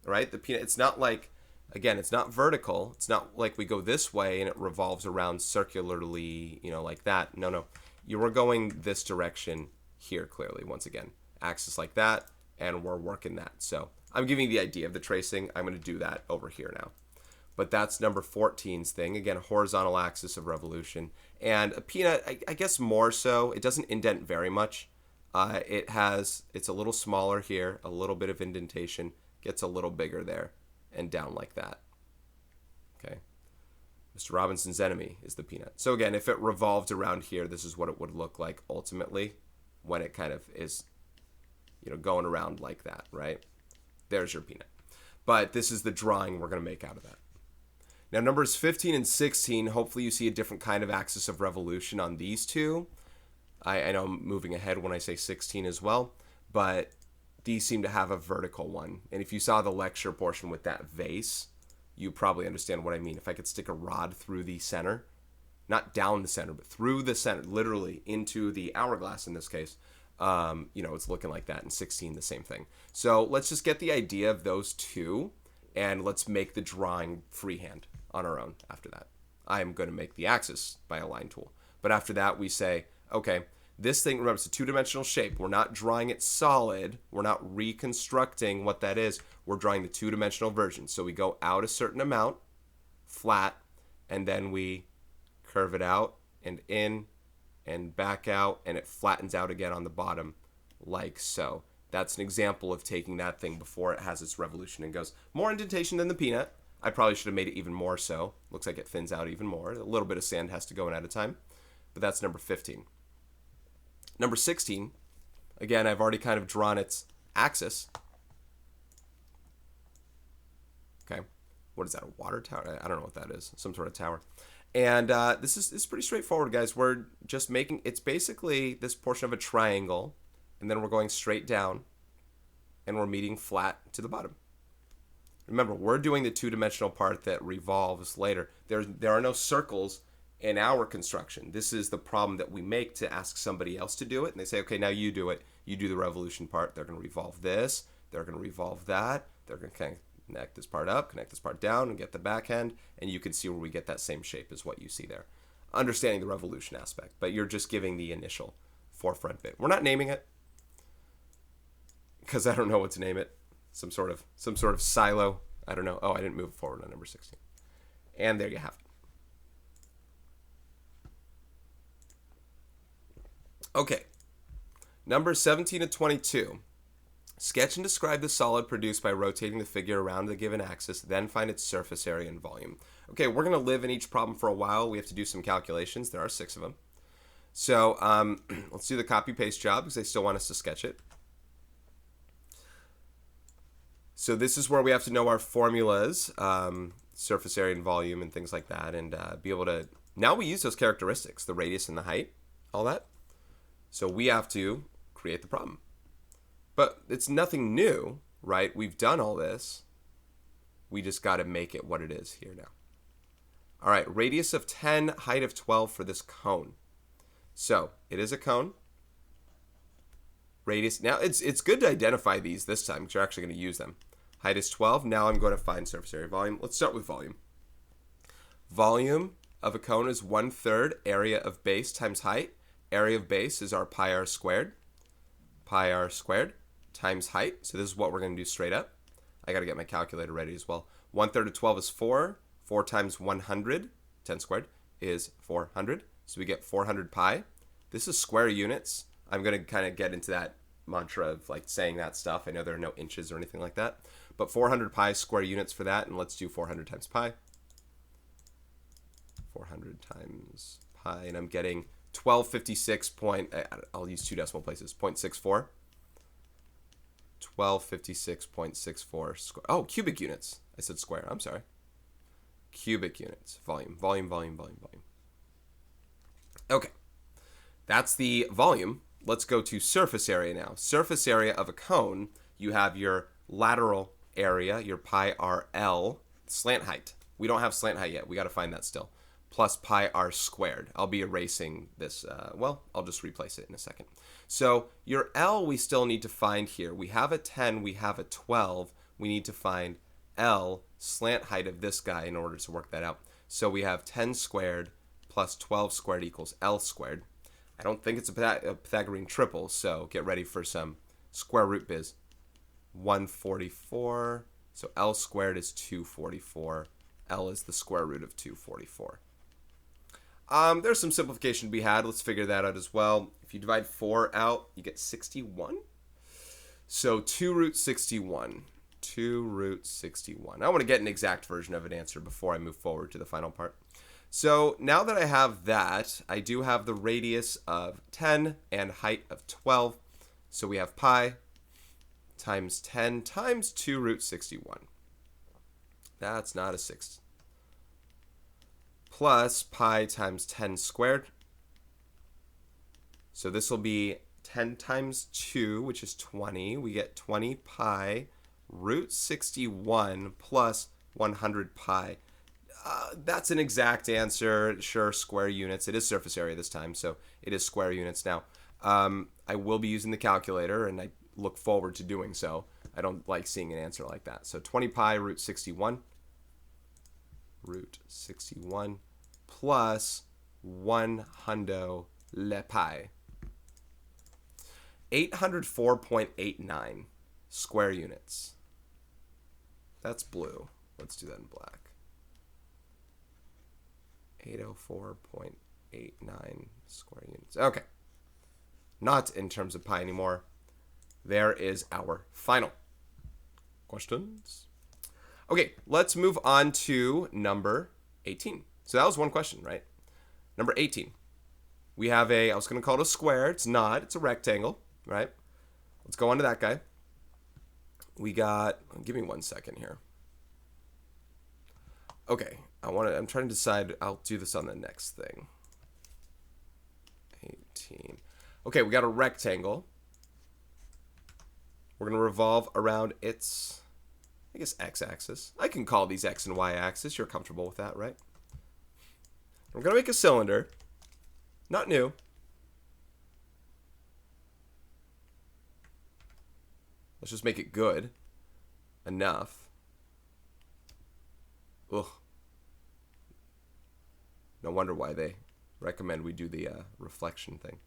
Right? The peanut, it's not like, again, it's not vertical. It's not like we go this way and it revolves around circularly, like that. No. You were going this direction here, clearly, once again. Axis like that, and we're working that. So I'm giving you the idea of the tracing. I'm going to do that over here now. But that's number 14's thing. Again, horizontal axis of revolution. And a peanut, I guess more so, it doesn't indent very much. It's a little smaller here, a little bit of indentation. Gets a little bigger there and down like that. Okay. Mr. Robinson's enemy is the peanut. So again, if it revolved around here, this is what it would look like ultimately when it kind of is, going around like that, right? There's your peanut. But this is the drawing we're going to make out of that. Now, numbers 15 and 16, hopefully you see a different kind of axis of revolution on these two. I know I'm moving ahead when I say 16 as well, but these seem to have a vertical one. And if you saw the lecture portion with that vase, you probably understand what I mean. If I could stick a rod through the center, not down the center, but through the center, literally into the hourglass in this case, It's looking like that. And 16, the same thing. So let's just get the idea of those two, and let's make the drawing freehand on our own after that. I'm going to make the axis by a line tool. But after that, we say, okay, this thing, remember, it's a two-dimensional shape. We're not drawing it solid. We're not reconstructing what that is. We're drawing the two-dimensional version. So we go out a certain amount, flat, and then we curve it out and in and back out, and it flattens out again on the bottom like so. That's an example of taking that thing before it has its revolution and goes. More indentation than the peanut. I probably should have made it even more so. Looks like it thins out even more. A little bit of sand has to go in at a time. But that's number 15. Number 16, again, I've already kind of drawn its axis. Okay. What is that, a water tower? I don't know what that is. Some sort of tower. And this is pretty straightforward, guys. We're just making, it's basically this portion of a triangle, and then we're going straight down, and we're meeting flat to the bottom. Remember, we're doing the two-dimensional part that revolves later. There are no circles in our construction. This is the problem that we make to ask somebody else to do it. And they say, okay, now you do it. You do the revolution part. They're going to revolve this. They're going to revolve that. They're going to connect this part up, connect this part down, and get the back end. And you can see where we get that same shape as what you see there. Understanding the revolution aspect. But you're just giving the initial forefront bit. We're not naming it, because I don't know what to name it. Some sort of silo. I don't know. Oh, I didn't move forward on number 16. And there you have it. Okay. Number 17 to 22. Sketch and describe the solid produced by rotating the figure around the given axis, then find its surface area and volume. Okay, we're going to live in each problem for a while. We have to do some calculations. There are 6 of them. So let's do the copy-paste job because they still want us to sketch it. So this is where we have to know our formulas, surface area and volume and things like that, and be able to... Now we use those characteristics, the radius and the height, all that. So we have to create the problem. But it's nothing new, right? We've done all this. We just got to make it what it is here now. All right, radius of 10, height of 12 for this cone. So it is a cone. Radius, now it's good to identify these this time because you're actually going to use them. Height is 12. Now I'm going to find surface area volume. Let's start with volume. Volume of a cone is 1/3 area of base times height. Area of base is our pi r squared. Pi r squared times height. So this is what we're going to do straight up. I got to get my calculator ready as well. 1/3 of 12 is 4. 4 times 100, 10 squared, is 400. So we get 400 pi. This is square units. I'm going to kind of get into that mantra of like saying that stuff. I know there are no inches or anything like that. But 400 pi square units for that. And let's do 400 times pi. 400 times pi. And I'm getting 1256 point, I'll use 2 decimal places, 0.64. 1256.64 square. Oh, cubic units. I said square. I'm sorry. Cubic units. Volume, volume, volume, volume, volume. Okay. That's the volume. Let's go to surface area now. Surface area of a cone, you have your lateral area, your pi RL, slant height. We don't have slant height yet. We got to find that still. Plus pi r squared. I'll be erasing this. I'll just replace it in a second. So your L we still need to find here. We have a 10. We have a 12. We need to find L, slant height of this guy, in order to work that out. So we have 10 squared plus 12 squared equals L squared. I don't think it's a Pythagorean triple, so get ready for some square root biz. 144. So L squared is 244. L is the square root of 244. There's some simplification to be had. Let's figure that out as well. If you divide 4 out, you get 61. So 2 root 61. 2 root 61. I want to get an exact version of an answer before I move forward to the final part. So now that I have that, I do have the radius of 10 and height of 12. So we have pi times 10 times 2 root 61. That's not a 6. Plus pi times 10 squared. So this will be 10 times 2, which is 20. We get 20 pi root 61 plus 100 pi. That's an exact answer. Sure, square units. It is surface area this time, so it is square units now. I I will be using the calculator, and I look forward to doing so. I don't like seeing an answer like that. So 20 pi root 61. Root 61 plus 1 hundo le pi. 804.89 square units. That's blue. Let's do that in black. 804.89 square units. Okay. Not in terms of pi anymore. There is our final. Questions? Okay, let's move on to number 18. So that was one question, right? Number 18. We have I was going to call it a square. It's not. It's a rectangle, right? Let's go on to that guy. We got, give me 1 second here. Okay, I'm trying to decide, I'll do this on the next thing. 18. Okay, we got a rectangle. We're going to revolve around its, I guess, x-axis. I can call these x and y-axis. You're comfortable with that, right? We're going to make a cylinder. Not new. Let's just make it good enough. Ugh. No wonder why they recommend we do the reflection thing.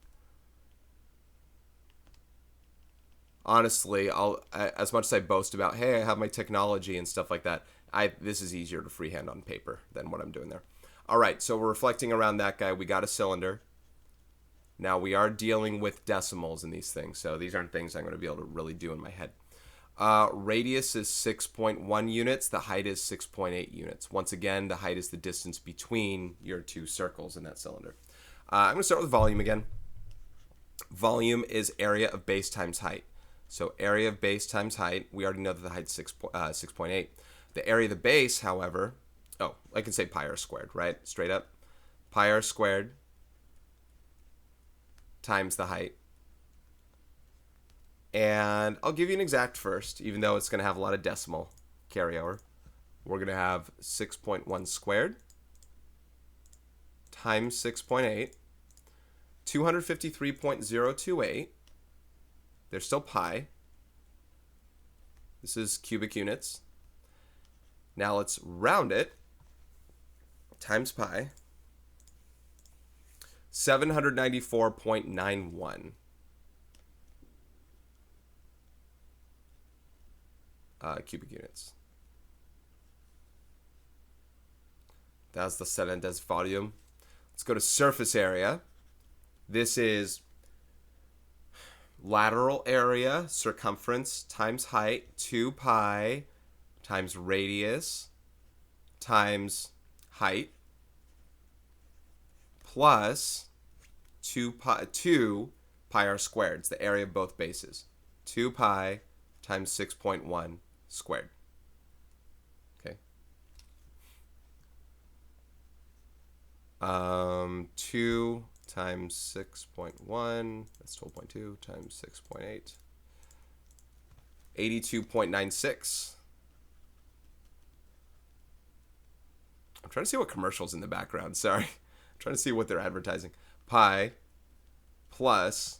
Honestly, as much as I boast about, hey, I have my technology and stuff like that, this is easier to freehand on paper than what I'm doing there. All right, so we're reflecting around that guy. We got a cylinder. Now we are dealing with decimals in these things, so these aren't things I'm going to be able to really do in my head. Radius is 6.1 units. The height is 6.8 units. Once again, the height is the distance between your two circles in that cylinder. I'm going to start with volume again. Volume is area of base times height. So area of base times height, we already know that the height is 6.8. The area of the base, however, I can say pi r squared, right? Straight up. Pi r squared times the height. And I'll give you an exact first, even though it's going to have a lot of decimal carryover. We're going to have 6.1 squared times 6.8, 253.028. There's still pi. This is cubic units. Now let's round it. Times pi. 794.91. Cubic units. That's the cylinder's volume. Let's go to surface area. This is lateral area, circumference times height, 2 pi times radius times height plus 2 pi r squared. It's the area of both bases. 2 pi times 6.1 squared. Okay. 2 times 6.1, that's 12.2 times 6.8. 82.96. I'm trying to see what commercials in the background. Sorry. I'm trying to see what they're advertising. Pi plus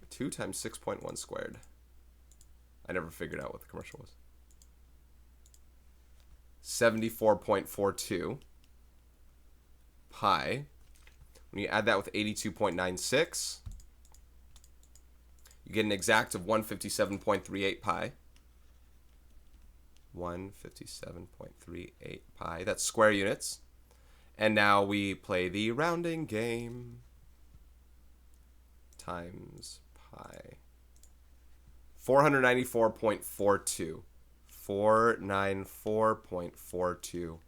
2 times 6.1 squared. I never figured out what the commercial was. 74.42 pi. When you add that with 82.96, you get an exact of 157.38 pi. 157.38 pi. That's square units. And now we play the rounding game. Times pi. 494.42. 494.42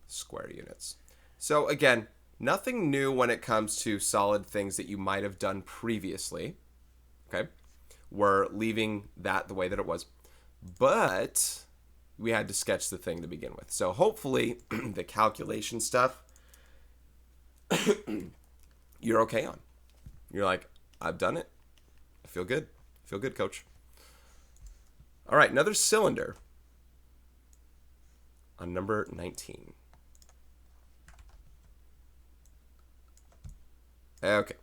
square units. So again, nothing new when it comes to solid things that you might have done previously. Okay? We're leaving that the way that it was. But we had to sketch the thing to begin with. So hopefully the calculation stuff you're okay on. You're like, I've done it. I feel good. I feel good, coach. All right, another cylinder on number 19. Okay.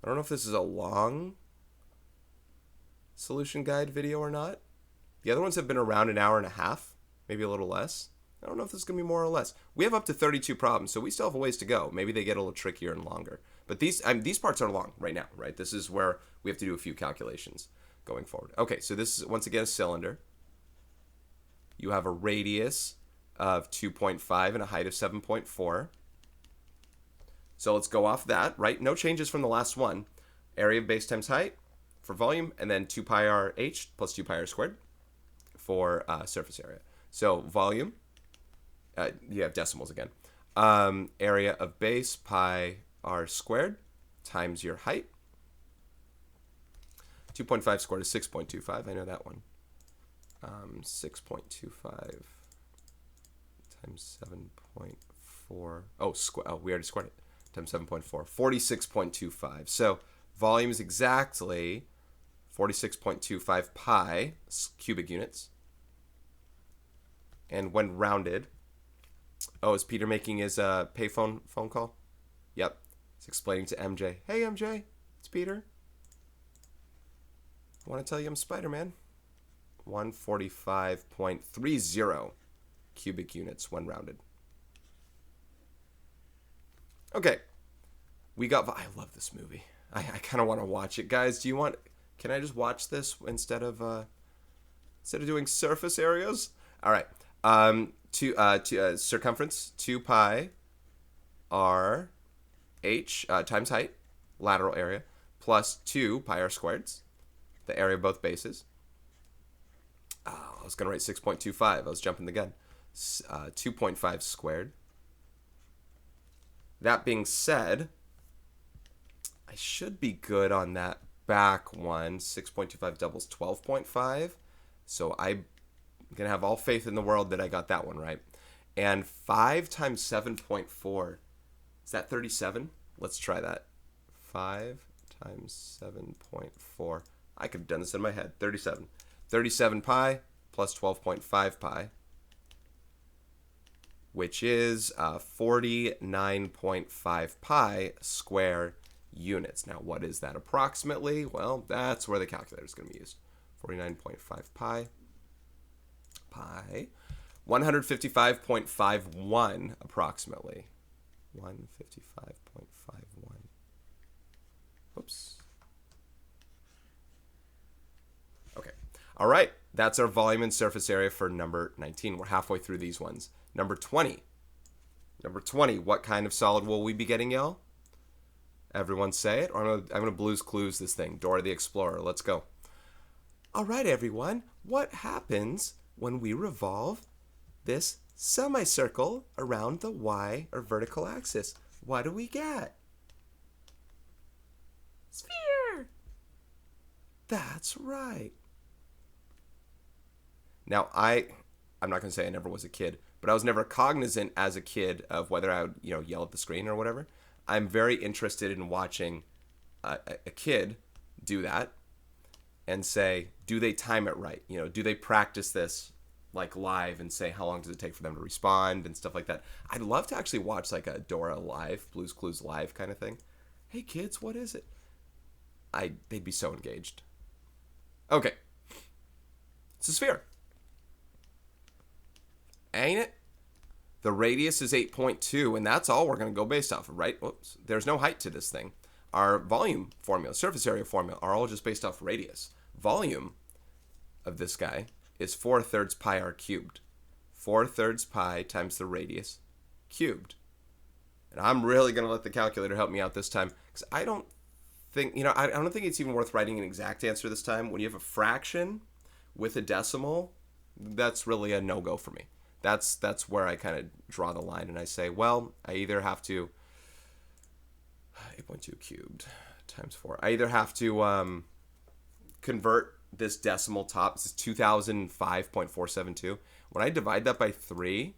don't know if this is a long solution guide video or not. The other ones have been around an hour and a half, maybe a little less. I don't know if this is going to be more or less. We have up to 32 problems, so we still have a ways to go. Maybe they get a little trickier and longer. But these parts are long right now, right? This is where we have to do a few calculations going forward. Okay, so this is, once again, a cylinder. You have a radius of 2.5 and a height of 7.4. So let's go off that, right? No changes from the last one. Area of base times height for volume, and then 2 pi r h plus 2 pi r squared for surface area. So volume, you have decimals again. Area of base, pi r squared, times your height. 2.5 squared is 6.25. I know that one. 6.25 times 7.4. Oh, we already squared it. Times 7.4. 46.25. So volume is exactly 46.25 pi cubic units. And when rounded, oh, is Peter making his payphone phone call? Yep. He's explaining to MJ. Hey, MJ, it's Peter. I want to tell you I'm Spider-Man. 145.30 cubic units when rounded. Okay. We got... I love this movie. I kind of want to watch it. Guys, do you want... Can I just watch this instead of doing surface areas? All right. Circumference, 2 pi r h times height, lateral area, plus 2 pi r squareds, the area of both bases. I was going to write 6.25. I was jumping the gun. 2.5 squared. That being said, I should be good on that back one. 6.25 doubles 12.5. So I'm going to have all faith in the world that I got that one right. And 5 times 7.4. Is that 37? Let's try that. 5 times 7.4. I could have done this in my head. 37. 37 pi plus 12.5 pi, which is 49.5 pi square units. Now, what is that approximately? Well, that's where the calculator is going to be used. 49.5 pi. 155.51 approximately. 155.51. Oops. Okay. All right. That's our volume and surface area for number 19. We're halfway through these ones. Number 20. Number 20. What kind of solid will we be getting, y'all? Everyone say it. Or I'm gonna Blue's Clues this thing. Dora the Explorer. Let's go. All right, everyone. What happens when we revolve this semicircle around the y or vertical axis? What do we get? Sphere. That's right. Now, I'm not going to say I never was a kid, but I was never cognizant as a kid of whether I would, yell at the screen or whatever. I'm very interested in watching a kid do that and say, do they time it right? Do they practice this like live and say how long does it take for them to respond and stuff like that? I'd love to actually watch like a Dora live, Blue's Clues live kind of thing. Hey kids, what is it? They'd be so engaged. Okay. It's a sphere. Ain't it? The radius is 8.2, and that's all we're going to go based off of, right? Whoops. There's no height to this thing. Our volume formula, surface area formula, are all just based off radius. Volume of this guy is 4/3 pi r cubed. 4/3 pi times the radius cubed. And I'm really going to let the calculator help me out this time, because I don't think it's even worth writing an exact answer this time. When you have a fraction with a decimal, that's really a no-go for me. That's where I kind of draw the line, and I say, well, I either have to 8.2 cubed times 4. I either have to convert this decimal top. This is 2005.472. When I divide that by 3,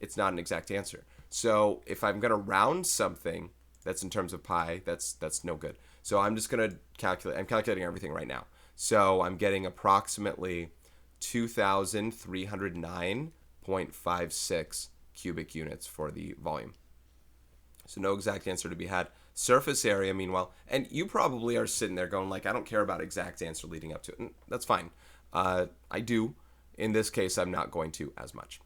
it's not an exact answer. So if I'm going to round something that's in terms of pi, that's no good. So I'm just going to calculate. I'm calculating everything right now. So I'm getting approximately 2,309.56 cubic units for the volume. So no exact answer to be had. Surface area, meanwhile, and you probably are sitting there going like, I don't care about exact answer leading up to it. And that's fine. I do. In this case, I'm not going to as much.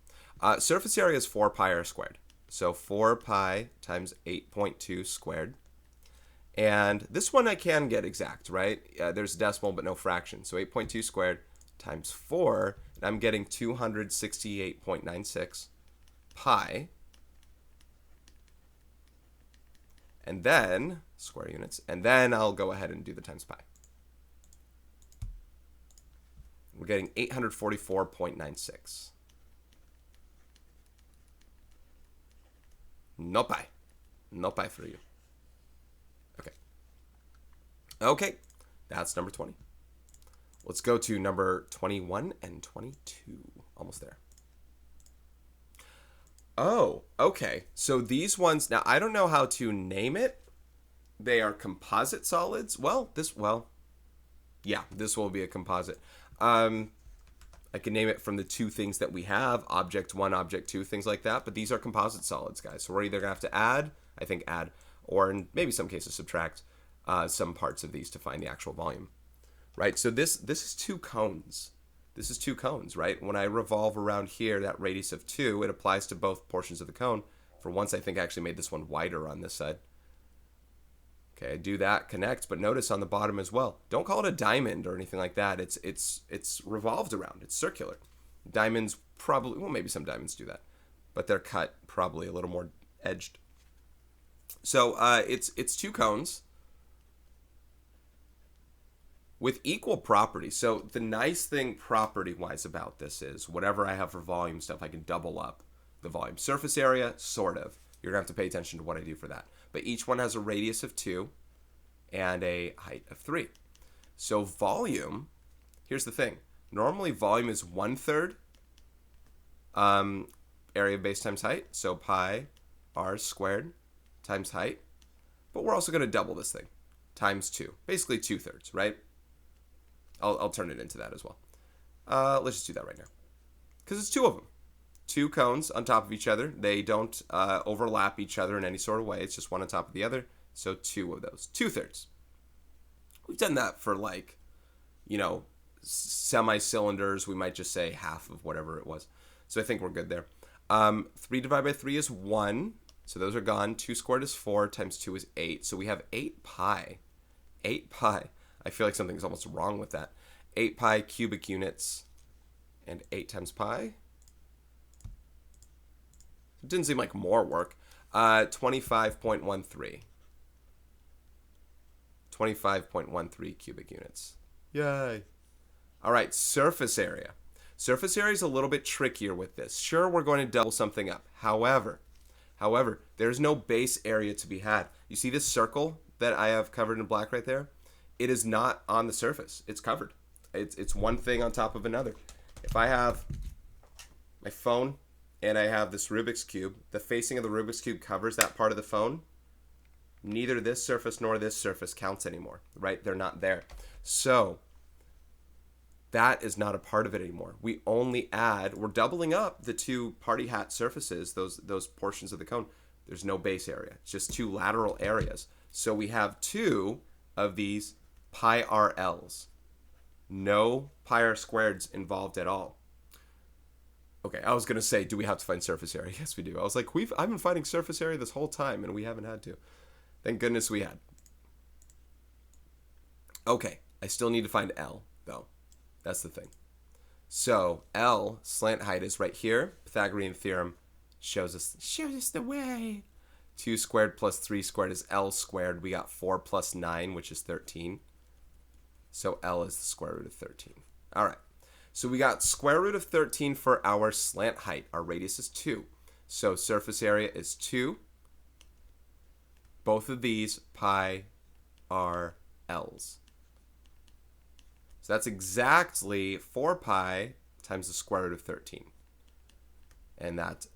Surface area is 4 pi r squared. So 4 pi times 8.2 squared. And this one I can get exact, right? There's decimal but no fraction. So 8.2 squared times 4, and I'm getting 268.96 pi. And then, square units, and then I'll go ahead and do the times pi. We're getting 844.96. No pi. No pi for you. Okay. Okay, that's number 20. Let's go to number 21 and 22. Almost there. Oh, okay. So these ones, now I don't know how to name it. They are composite solids. Well, this will be a composite. I can name it from the two things that we have, object 1, object 2, things like that. But these are composite solids, guys. So we're either going to have to add, or in maybe some cases subtract some parts of these to find the actual volume. Right? So this is 2 cones. This is 2 cones, right? When I revolve around here, that radius of 2, it applies to both portions of the cone. For once, I think I actually made this one wider on this side. Okay, I do that, connect, but notice on the bottom as well. Don't call it a diamond or anything like that. It's revolved around. It's circular. Diamonds probably, well, maybe some diamonds do that, but they're cut probably a little more edged. So it's 2 cones with equal properties. So the nice thing property-wise about this is whatever I have for volume stuff, I can double up the volume. Surface area, sort of. You're going to have to pay attention to what I do for that. But each one has a radius of 2 and a height of 3. So volume, here's the thing. Normally volume is 1/3 area base times height. So pi r squared times height. But we're also going to double this thing times 2. Basically 2/3, right? I'll turn it into that as well. Let's just do that right now. Because it's 2 of them. 2 cones on top of each other. They don't overlap each other in any sort of way. It's just one on top of the other. So 2 of those. 2/3. We've done that for like, semi-cylinders. We might just say half of whatever it was. So I think we're good there. 3 divided by 3 is 1. So those are gone. 2 squared is 4 times 2 is 8. So we have 8 pi. 8 pi. I feel like something's almost wrong with that. 8 pi cubic units and 8 times pi. It didn't seem like more work. 25.13. 25.13 cubic units. Yay. All right, surface area. Surface area is a little bit trickier with this. Sure, we're going to double something up. However, there's no base area to be had. You see this circle that I have covered in black right there? It is not on the surface. It's covered. It's one thing on top of another. If I have my phone and I have this Rubik's Cube, the facing of the Rubik's Cube covers that part of the phone. Neither this surface nor this surface counts anymore, right? They're not there. So that is not a part of it anymore. We only we're doubling up the 2 party hat surfaces, those portions of the cone. There's no base area. It's just 2 lateral areas. So we have 2 of these pi RLs. No pi r squareds involved at all. Okay, I was going to say, do we have to find surface area? Yes, we do. I was like, I've been finding surface area this whole time, and we haven't had to. Thank goodness we had. Okay, I still need to find L, though. That's the thing. So, L, slant height, is right here. Pythagorean theorem shows us the way. 2 squared plus 3 squared is L squared. We got 4 plus 9, which is 13. So L is the square root of 13. All right. So we got square root of 13 for our slant height. Our radius is 2. So surface area is 2. Both of these pi r L's. So that's exactly 4 pi times the square root of 13. And that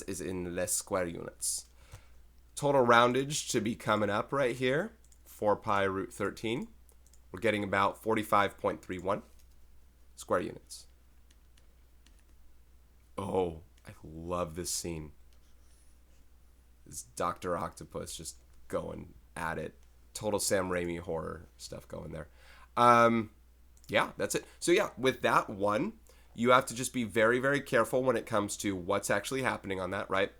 is in less square units. Total roundage to be coming up right here. 4 pi root 13. We're getting about 45.31 square units. Oh, I love this scene. This Dr. Octopus just going add it. Total Sam Raimi horror stuff going there. Yeah, that's it. So yeah, with that one, you have to just be very, very careful when it comes to what's actually happening on that, right?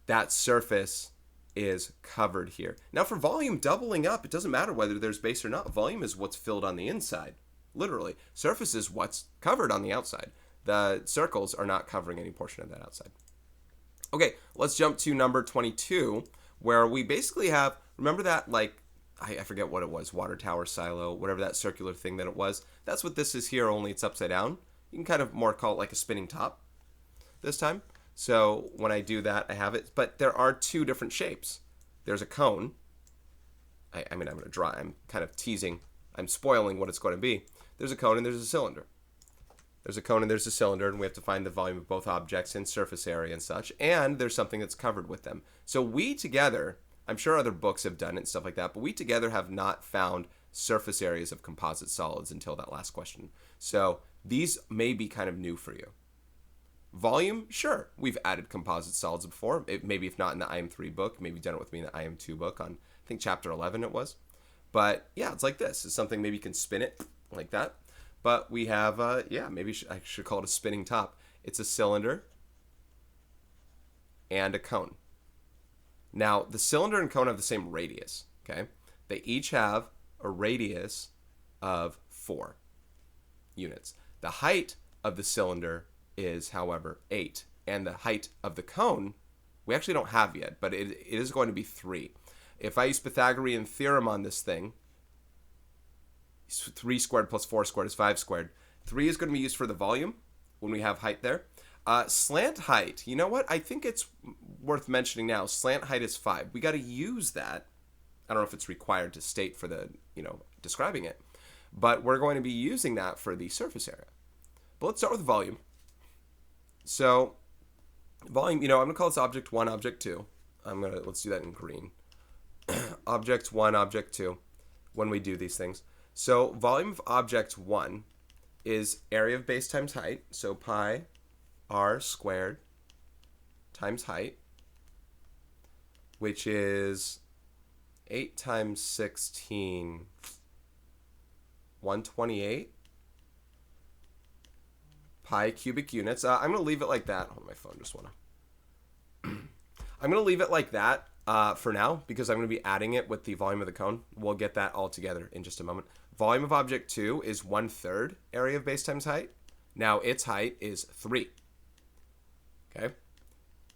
That surface is covered here. Now for volume doubling up, it doesn't matter whether there's base or not. Volume is what's filled on the inside, literally. Surface is what's covered on the outside. The circles are not covering any portion of that outside. Okay, let's jump to number 22, where we basically have, remember that, like, I forget what it was, water tower silo, whatever that circular thing that it was. That's what this is here, only it's upside down. You can kind of more call it like a spinning top this time. So when I do that, I have it. But there are two different shapes. There's a cone. I mean, I'm going to draw. I'm kind of teasing. I'm spoiling what it's going to be. There's a cone and there's a cylinder. There's a cone and there's a cylinder, and we have to find the volume of both objects and surface area and such. And there's something that's covered with them. So we together, I'm sure other books have done it and stuff like that, but we together have not found surface areas of composite solids until that last question. So these may be kind of new for you. Volume, sure, we've added composite solids before. Maybe if not in the IM3 book, maybe done it with me in the IM2 book on, I think, chapter 11 it was. But yeah, it's like this. It's something maybe you can spin it like that. But we have, maybe I should call it a spinning top. It's a cylinder and a cone. Now, the cylinder and cone have the same radius, okay? They each have a radius of 4 units. The height of the cylinder is, however, 8. And the height of the cone, we actually don't have yet, but it is going to be 3. If I use Pythagorean theorem on this thing, 3 squared plus 4 squared is 5 squared. 3 is going to be used for the volume when we have height there. Slant height, you know what? I think it's worth mentioning now. Slant height is 5. We got to use that. I don't know if it's required to state for the, describing it. But we're going to be using that for the surface area. But let's start with volume. So, volume, I'm going to call this object 1, object 2. Let's do that in green. Object 1, object 2, when we do these things. So, volume of object 1 is area of base times height. So, pi r squared times height, which is 8 times 16, 128 pi cubic units. I'm going to leave it like that. Oh, my phone just went off. I'm going to leave it like that for now because I'm going to be adding it with the volume of the cone. We'll get that all together in just a moment. Volume of object 2 is 1/3 area of base times height. Now its height is 3. Okay?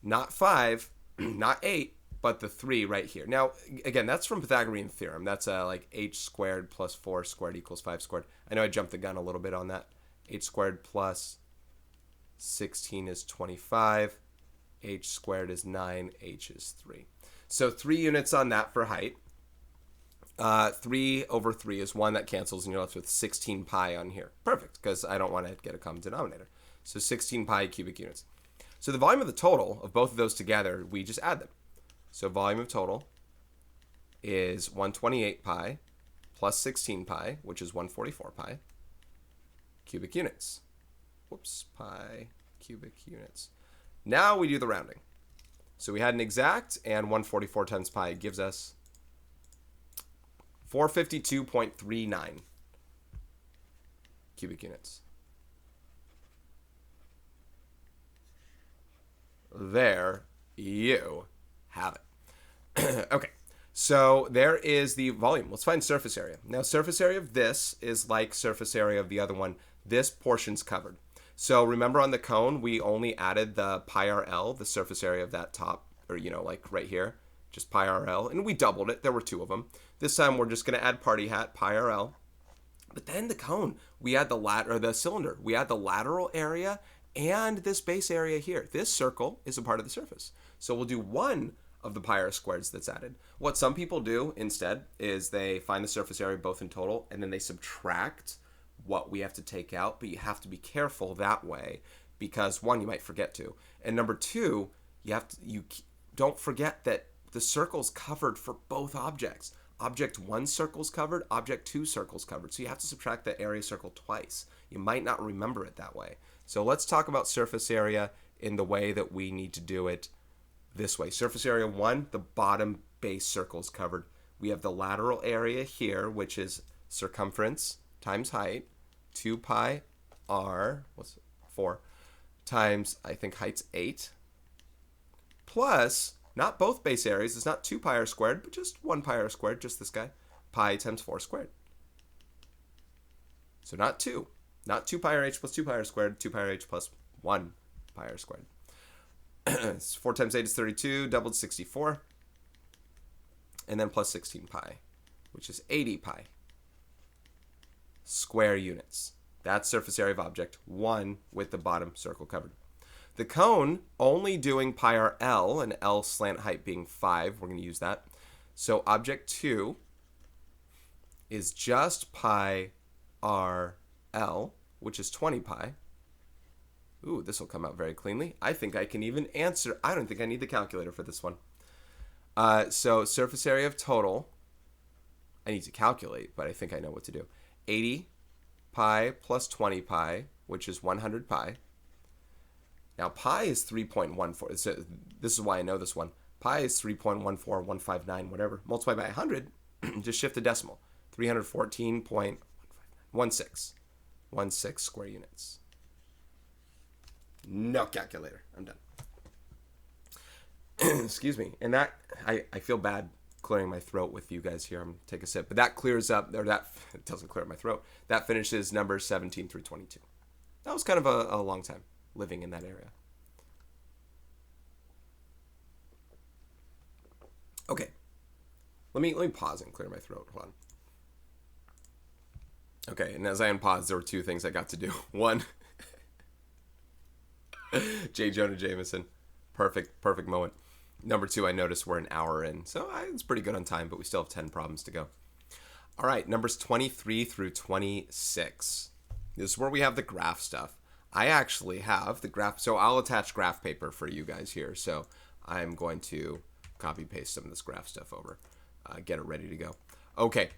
Not 5, not 8, but the 3 right here. Now, again, that's from Pythagorean theorem. That's like h squared plus 4 squared equals 5 squared. I know I jumped the gun a little bit on that. H squared plus 16 is 25. H squared is 9. H is 3. So 3 units on that for height. 3 over 3 is 1. That cancels, and you're left with 16 pi on here. Perfect, because I don't want to get a common denominator. So 16 pi cubic units. So the volume of the total of both of those together, we just add them. So volume of total is 128 pi plus 16 pi, which is 144 pi, cubic units. Whoops, pi cubic units. Now we do the rounding. So we had an exact, and 144 times pi gives us 452.39 cubic units. There you have it. Okay, so there is the volume. Let's find surface area. Now, surface area of this is like surface area of the other one. This portion's covered. So remember on the cone, we only added the pi RL, the surface area of that top, or, like right here, just pi RL, and we doubled it. There were 2 of them. This time we're just going to add party hat, pi RL. But then the cone, we add the cylinder. We add the lateral area and this base area here. This circle is a part of the surface. So we'll do 1 of the pi r squareds that's added. What some people do instead is they find the surface area both in total, and then they subtract what we have to take out, but you have to be careful that way because 1, you might forget to, and number 2, you don't forget that the circle's covered for both objects. Object 1 circle's covered, object 2 circle's covered, so you have to subtract the area circle twice. You might not remember it that way. So let's talk about surface area in the way that we need to do it this way. Surface area 1, the bottom base circle is covered. we have the lateral area here, which is circumference times height, 2 pi r, what's it, 4, times, I think height's 8, plus, not both base areas, it's not 2 pi r squared, but just 1 pi r squared, just this guy, pi times 4 squared. So not 2 pi r h plus 2 pi r squared, 2 pi r h plus 1 pi r squared. 4 times 8 is 32, doubled 64, and then plus 16 pi, which is 80 pi square units. That's surface area of object 1 with the bottom circle covered. The cone only doing pi r L, and L slant height being 5. We're going to use that. So object 2 is just pi r L, which is 20 pi. Ooh, this will come out very cleanly. I think I can even answer. I don't think I need the calculator for this one. So surface area of total, I need to calculate, but I think I know what to do. 80 pi plus 20 pi, which is 100 pi. Now pi is 3.14. So this is why I know this one. Pi is 3.14159, whatever. Multiply by 100, just shift the decimal. 314.16. 16 square units. No calculator. I'm done. Excuse me. And that, I feel bad clearing my throat with you guys here. I'm going to take a sip. But that clears up, or that, it doesn't clear up my throat. That finishes numbers 17 through 22. That was kind of a long time living in that area. Okay. Let me pause and clear my throat. Hold on. Okay, and as I unpaused, there were 2 things I got to do. One, J. Jonah Jameson. Perfect moment. Number 2, I noticed we're an hour in. So it's pretty good on time, but we still have 10 problems to go. All right, numbers 23 through 26. This is where we have the graph stuff. I actually have the graph. So I'll attach graph paper for you guys here. So I'm going to copy paste some of this graph stuff over. Get it ready to go. Okay.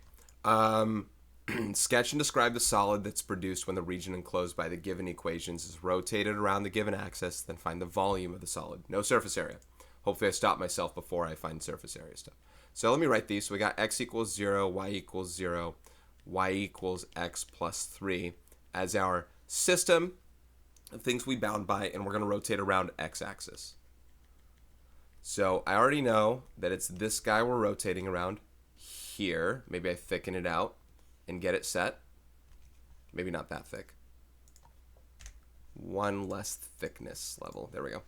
Sketch and describe the solid that's produced when the region enclosed by the given equations is rotated around the given axis, then find the volume of the solid. No surface area. Hopefully I stop myself before I find surface area stuff. So let me write these. So we got x equals 0, y equals 0, y equals x plus 3 as our system of things we bound by, and we're going to rotate around x-axis. So I already know that it's this guy we're rotating around here. Maybe I thicken it out and get it set. Maybe not that thick. One less thickness level. There we go.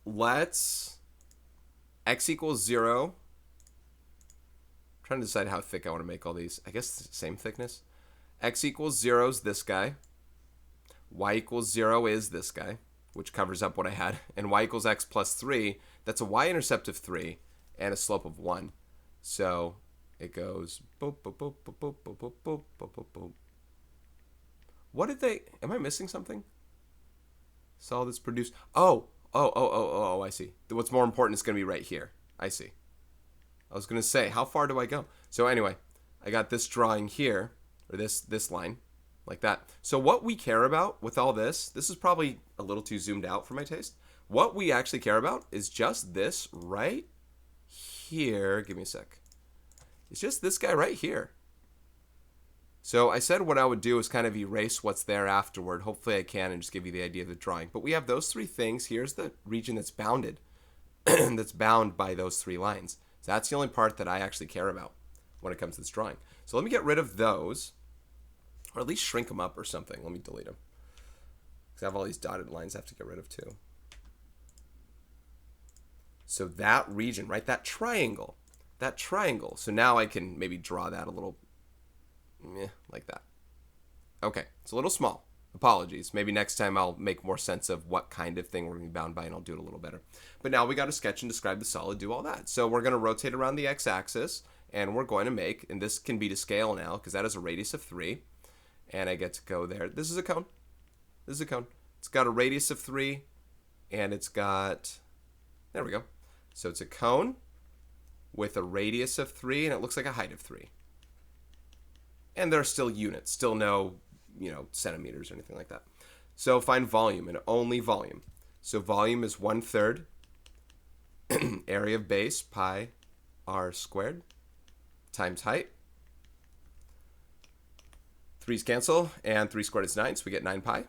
Let's x equals 0. I'm trying to decide how thick I want to make all these. I guess the same thickness. X equals 0 is this guy. Y equals 0 is this guy, which covers up what I had. And y equals x plus 3. That's a y-intercept of 3 and a slope of 1. So it goes boop, boop, boop, boop, boop, boop, boop, boop, boop, boop, boop. What did they... Am I missing something? Solid that's produced... Oh, I see. What's more important is going to be right here. I see. I was going to say, how far do I go? So anyway, I got this drawing here, or this line, like that. So what we care about with all this is probably a little too zoomed out for my taste. What we actually care about is just this right here. Give me a sec. It's just this guy right here. So I said what I would do is kind of erase what's there afterward. Hopefully I can and just give you the idea of the drawing. But we have those 3 things. Here's the region that's bounded, that's bound by those 3 lines. So that's the only part that I actually care about when it comes to this drawing. So let me get rid of those, or at least shrink them up or something. Let me delete them. Because I have all these dotted lines I have to get rid of too. So that region, right, that triangle. So now I can maybe draw that a little like that. Okay, it's a little small. Apologies. Maybe next time I'll make more sense of what kind of thing we're going to be bound by, and I'll do it a little better. But now we got to sketch and describe the solid, do all that. So we're going to rotate around the x-axis, and we're going to make, and this can be to scale now, because that is a radius of 3, and I get to go there. This is a cone. It's got a radius of 3, and it's got, there we go. So it's a cone with a radius of 3, and it looks like a height of 3. And there are still units, still no, centimeters or anything like that. So find volume, and only volume. So volume is 1/3 area of base, pi r squared times height. 3's cancel, and 3 squared is 9, so we get 9 pi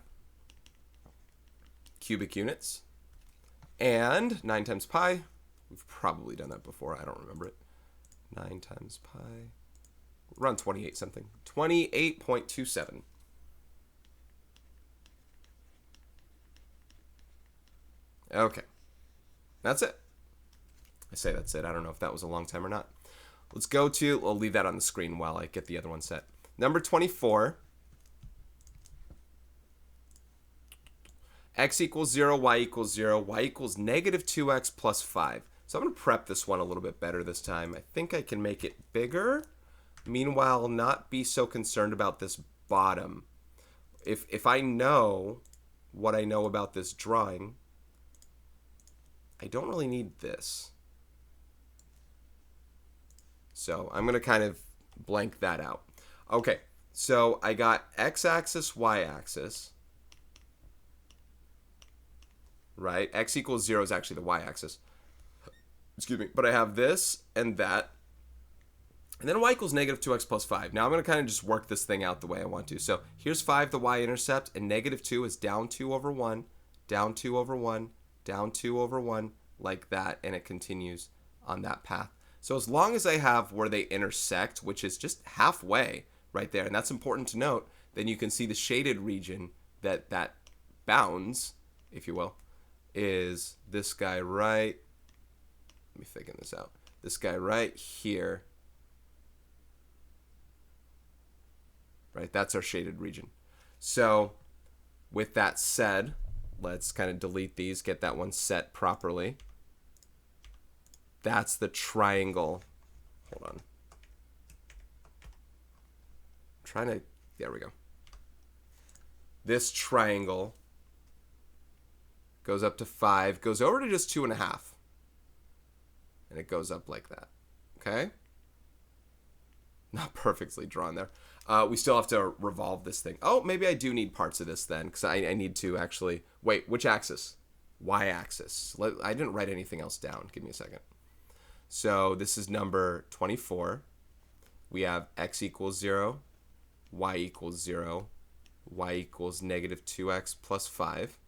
cubic units. And 9 times pi, we've probably done that before, I don't remember it. 9 times pi, around 28 something. 28.27. Okay, that's it. I say that's it. I don't know if that was a long time or not. Let's go to, I'll leave that on the screen while I get the other one set. Number 24. X equals 0, y equals 0, y equals negative 2x plus 5. So I'm going to prep this one a little bit better this time. I think I can make it bigger. Meanwhile, not be so concerned about this bottom. If I know what I know about this drawing, I don't really need this. So I'm going to kind of blank that out. Okay, so I got x-axis, y-axis, right? X equals 0 is actually the y-axis. Excuse me. But I have this and that. And then y equals negative 2x plus 5. Now I'm going to kind of just work this thing out the way I want to. So here's 5, the y-intercept, and negative 2 is down 2 over 1, down 2 over 1, down 2 over 1, like that, and it continues on that path. So as long as I have where they intersect, which is just halfway right there, and that's important to note, then you can see the shaded region that bounds, if you will, is this guy right, let me figure this out, this guy right here, right? That's our shaded region. So with that said, let's kind of delete these, get that one set properly. That's the triangle. Hold on. I'm trying to, there we go. This triangle goes up to 5, goes over to just 2.5. And it goes up like that. Okay? Not perfectly drawn there. We still have to revolve this thing. Oh, maybe I do need parts of this then, because I need to actually, wait, which axis? Y-axis. I didn't write anything else down. Give me a second. So this is number 24. We have x equals 0, y equals 0, y equals negative 2x plus 5.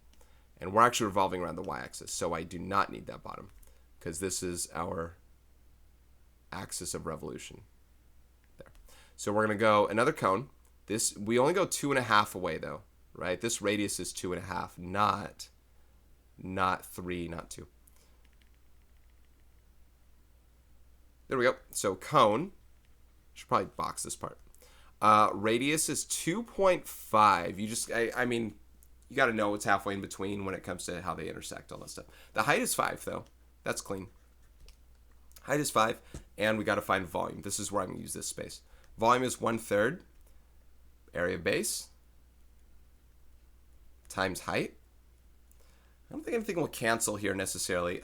And we're actually revolving around the y-axis, so I do not need that bottom, because this is our axis of revolution. There. So we're going to go another cone. This, we only go 2.5 away, though, right? This radius is 2.5, not 3, not 2. There we go. So cone, should probably box this part. Radius is 2.5. You just, I mean, you got to know what's halfway in between when it comes to how they intersect, all that stuff. The height is 5, though. That's clean. Height is 5, and we got to find volume. This is where I'm going to use this space. Volume is 1/3 area base times height. I don't think anything will cancel here necessarily.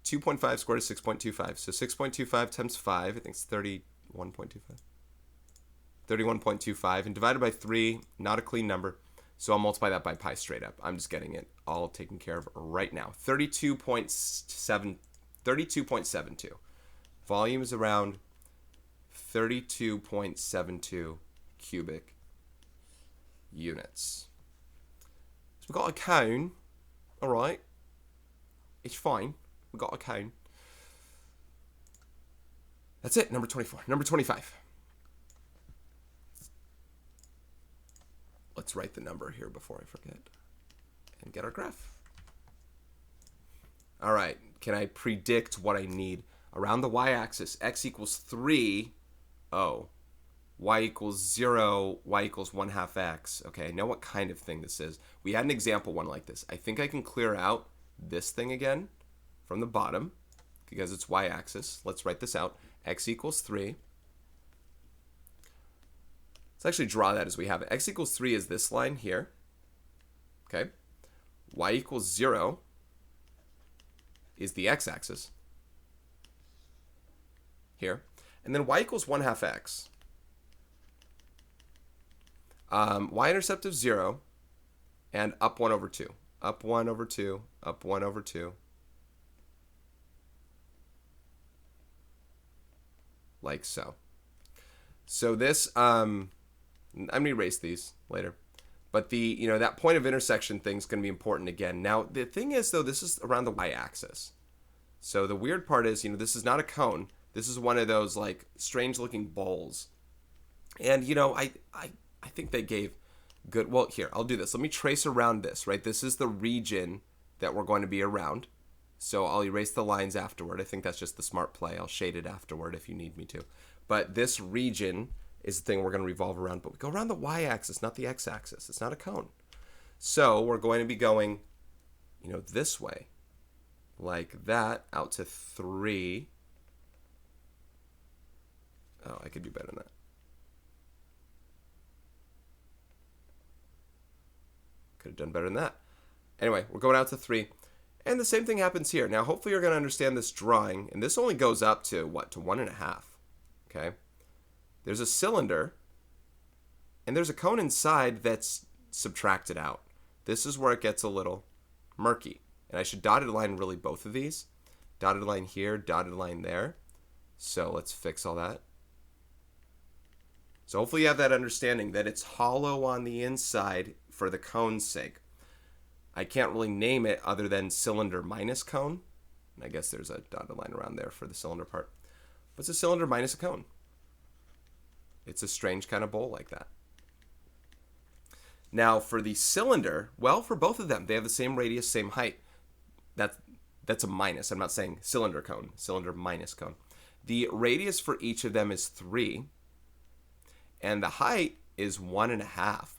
2.5 squared is 6.25. So 6.25 times 5, I think it's 31.25. 31.25. And divided by 3, not a clean number. So I'll multiply that by pi straight up. I'm just getting it all taken care of right now. 32.72. Volume is around 32.72 cubic units. So we've got a cone. All right. It's fine. We got a cone. That's it. Number 24. Number 25. Let's write the number here before I forget. And get our graph. All right. Can I predict what I need? Around the y-axis, x equals 3. Oh. Y equals 0. Y equals 1/2 x. Okay, I know what kind of thing this is. We had an example one like this. I think I can clear out this thing again from the bottom because it's y-axis. Let's write this out. X equals 3. Let's actually draw that as we have it. X equals 3 is this line here. Okay. Y equals 0 is the x-axis here. And then y equals 1/2 x. Y-intercept of 0 and up 1 over 2. Up 1 over 2. Up 1 over 2. like so. So this, I'm going to erase these later. But the, that point of intersection thing is going to be important again. Now, the thing is, though, this is around the y-axis. So the weird part is, this is not a cone. This is one of those, like, strange-looking bowls. And, I think they gave good... Well, here, I'll do this. Let me trace around this, right? This is the region that we're going to be around. So I'll erase the lines afterward. I think that's just the smart play. I'll shade it afterward if you need me to. But this region is the thing we're going to revolve around. But we go around the y-axis, not the x-axis. It's not a cone. So we're going to be going, this way. Like that, out to 3. Oh, I could do better than that. Could have done better than that. Anyway, we're going out to 3. And the same thing happens here. Now, hopefully you're going to understand this drawing. And this only goes up to, what, to 1.5. Okay? There's a cylinder. And there's a cone inside that's subtracted out. This is where it gets a little murky. And I should dotted line really both of these. Dotted line here, dotted line there. So let's fix all that. So hopefully you have that understanding that it's hollow on the inside for the cone's sake. I can't really name it other than cylinder minus cone. And I guess there's a dotted line around there for the cylinder part. What's a cylinder minus a cone? It's a strange kind of bowl like that. Now for the cylinder, well, for both of them, they have the same radius, same height. That's a minus. I'm not saying cylinder cone, cylinder minus cone. The radius for each of them is 3. And the height is 1.5,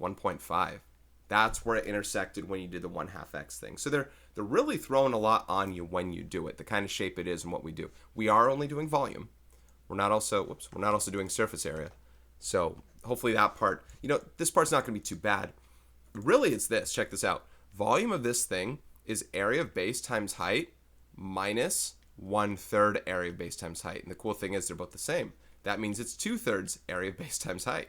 1.5. That's where it intersected when you did the 1/2 x thing. So they're really throwing a lot on you when you do it, the kind of shape it is and what we do. We are only doing volume. We're not also doing surface area. So hopefully that part, this part's not going to be too bad. Really, it's this. Check this out. Volume of this thing is area of base times height minus 1/3 area of base times height. And the cool thing is they're both the same. That means it's 2/3 area of base times height.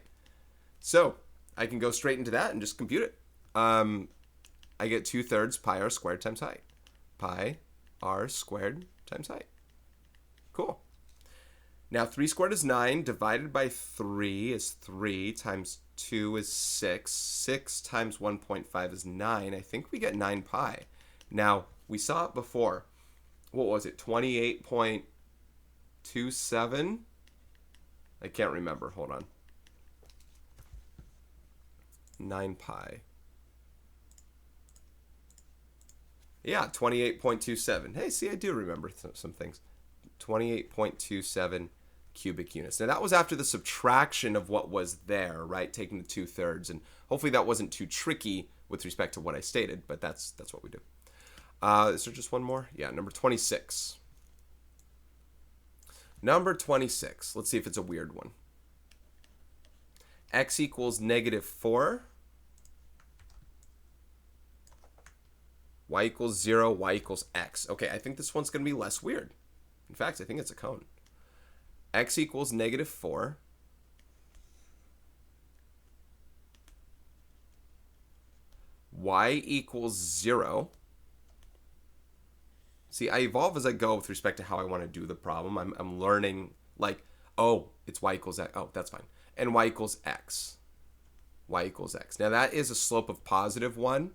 So I can go straight into that and just compute it. I get 2/3 pi r squared times height. Pi r squared times height. Cool. Now 3 squared is 9, divided by 3 is 3, times 2 is 6. 6 times 1.5 is 9. I think we get 9 pi. Now, we saw it before. What was it? 28.27? I can't remember. Hold on. 9 pi. Yeah, 28.27. Hey, see, I do remember some things. 28.27 cubic units. Now, that was after the subtraction of what was there, right? Taking the 2/3. And hopefully that wasn't too tricky with respect to what I stated, but that's what we do. Is there just one more? Yeah, number 26. Number 26. Let's see if it's a weird one. X equals -4. Y equals 0. Y equals X. Okay, I think this one's going to be less weird. In fact, I think it's a cone. X equals -4. Y equals 0. See, I evolve as I go with respect to how I want to do the problem. I'm learning, like, oh, it's Y equals X. Oh, that's fine. And Y equals X. Y equals X. Now, that is a slope of +1.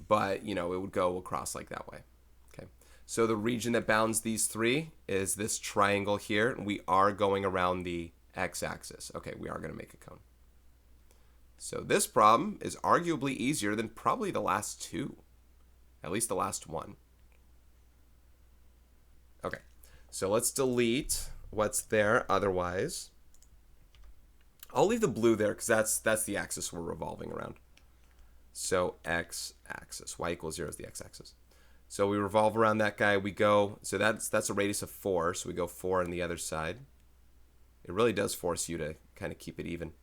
But, it would go across like that way. Okay. So the region that bounds these three is this triangle here. And we are going around the x-axis. Okay, we are going to make a cone. So this problem is arguably easier than probably the last two. At least the last one. Okay, so let's delete what's there otherwise. I'll leave the blue there because that's the axis we're revolving around. So x-axis, y equals 0 is the x-axis. So we revolve around that guy. We go, so that's a radius of 4. So we go 4 on the other side. It really does force you to kind of keep it even.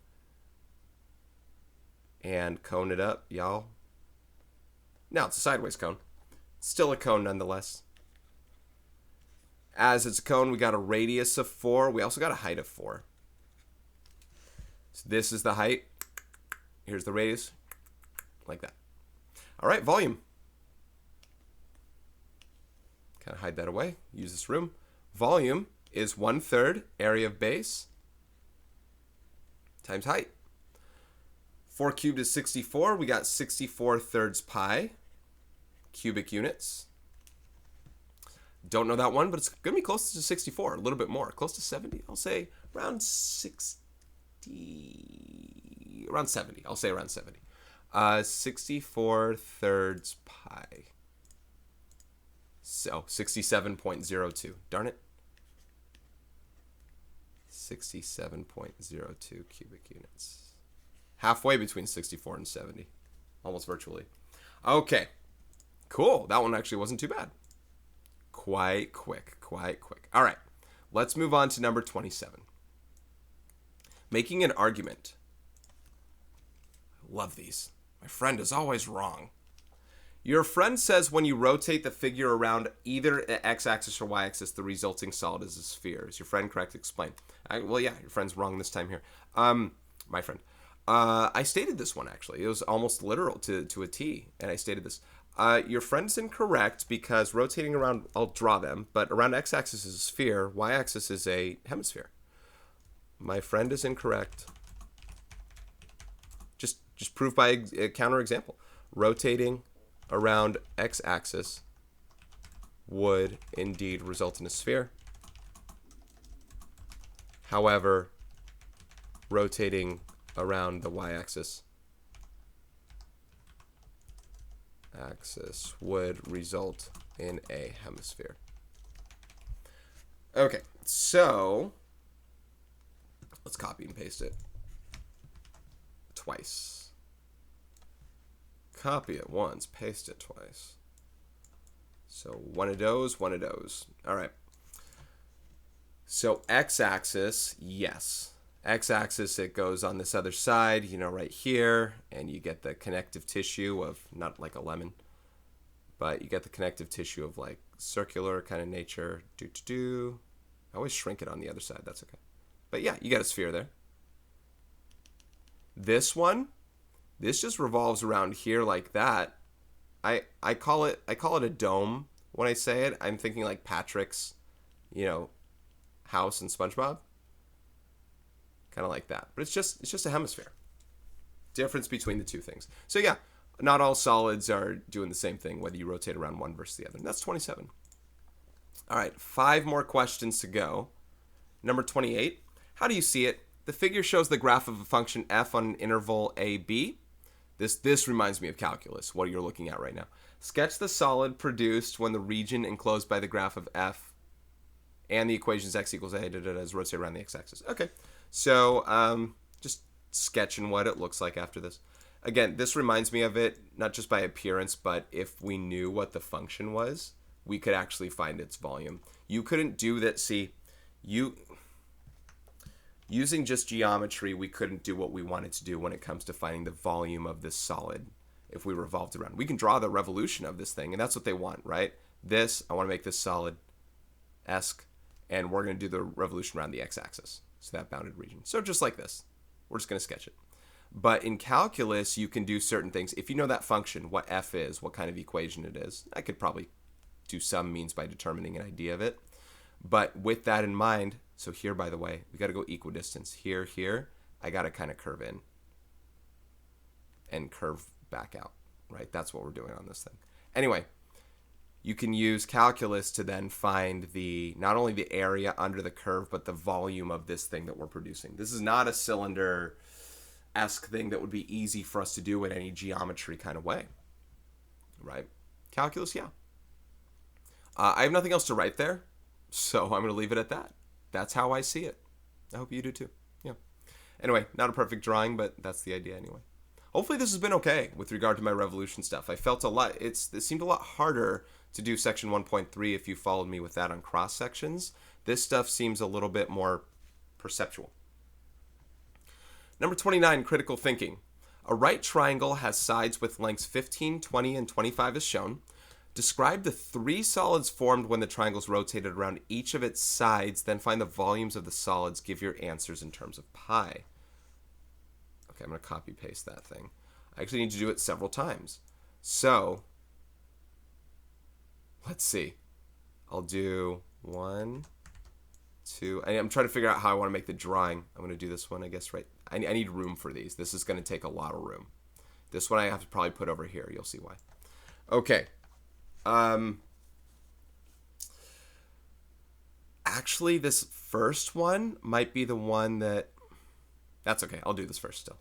And cone it up, y'all. Now it's a sideways cone. It's still a cone nonetheless. As it's a cone, we got a radius of 4. We also got a height of 4. So this is the height. Here's the radius. Like that. All right, volume. Kind of hide that away. Use this room. Volume is 1/3 area of base times height. 4 cubed is 64. We got 64/3 pi cubic units. Don't know that one, but it's going to be close to 64, a little bit more. Close to 70. I'll say around 60. Around 70. I'll say around 70. 64/3 pi. So 67.02. Darn it. 67.02 cubic units. Halfway between 64 and 70. Almost virtually. Okay. Cool. That one actually wasn't too bad. Quite quick. All right. Let's move on to number 27. Making an argument. I love these. My friend is always wrong. Your friend says when you rotate the figure around either the x-axis or y-axis, the resulting solid is a sphere. Is your friend correct? Explain. Well, yeah, your friend's wrong this time here. My friend. I stated this one, actually. It was almost literal to a T, and I stated this. Your friend's incorrect because rotating around, I'll draw them, but around x-axis is a sphere, y-axis is a hemisphere. My friend is incorrect. Just prove by a counterexample. Rotating around x-axis would indeed result in a sphere. However, rotating around the y-axis would result in a hemisphere. Okay, so let's copy and paste it twice. Copy it once, paste it twice. So one of those, one of those. All right. So x-axis, yes. X-axis, it goes on this other side, you know, right here, and you get the connective tissue of, not like a lemon, but you get the connective tissue of like circular kind of nature. I always shrink it on the other side, that's okay. But yeah, you got a sphere there. This one, this just revolves around here like that. I call it a dome when I say it. I'm thinking like Patrick's, you know, house in SpongeBob. Kind of like that. But it's just a hemisphere. Difference between the two things. So yeah, not all solids are doing the same thing, whether you rotate around one versus the other. And that's 27. All right, 5 more questions to go. Number 28. How do you see it? The figure shows the graph of a function f on an interval AB. This reminds me of calculus, what you're looking at right now. Sketch the solid produced when the region enclosed by the graph of f and the equations x equals a is rotated around the x-axis. Okay, so just sketching what it looks like after this. Again, this reminds me of it, not just by appearance, but if we knew what the function was, we could actually find its volume. You couldn't do that, see, using just geometry, we couldn't do what we wanted to do when it comes to finding the volume of this solid if we revolved around. We can draw the revolution of this thing, and that's what they want, right? This, I want to make this solid-esque, and we're going to do the revolution around the x-axis, so that bounded region. So just like this, we're just going to sketch it. But in calculus, you can do certain things. If you know that function, what f is, what kind of equation it is, I could probably do some means by determining an idea of it. But with that in mind, so here, by the way, we got to go equidistance. Here, I got to kind of curve in and curve back out, right? That's what we're doing on this thing. Anyway, you can use calculus to then find not only the area under the curve, but the volume of this thing that we're producing. This is not a cylinder-esque thing that would be easy for us to do in any geometry kind of way, right? Calculus, yeah. I have nothing else to write there, so I'm going to leave it at that. That's how I see it. I hope you do too. Yeah. Anyway, not a perfect drawing, but that's the idea anyway. Hopefully this has been okay with regard to my revolution stuff. I felt it seemed a lot harder to do section 1.3 if you followed me with that on cross sections. This stuff seems a little bit more perceptual. Number 29, critical thinking. A right triangle has sides with lengths 15, 20, and 25 as shown. Describe the 3 solids formed when the triangle's rotated around each of its sides, then find the volumes of the solids. Give your answers in terms of pi. Okay, I'm going to copy paste that thing. I actually need to do it several times. So, let's see. I'll do 1, 2. I'm trying to figure out how I want to make the drawing. I'm going to do this one, I guess, right? I need room for these. This is going to take a lot of room. This one I have to probably put over here. You'll see why. Okay. Actually, this first one might be the one that... That's okay. I'll do this first still.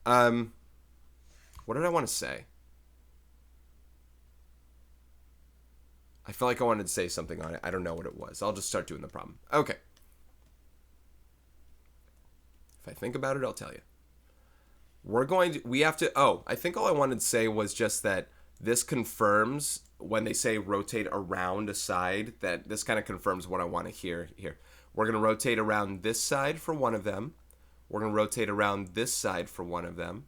What did I want to say? I feel like I wanted to say something on it. I don't know what it was. I'll just start doing the problem. Okay. If I think about it, I'll tell you. We have to... Oh, I think all I wanted to say was just that this confirms when they say rotate around a side, that this kind of confirms what I want to hear here. We're going to rotate around this side for one of them. We're going to rotate around this side for one of them.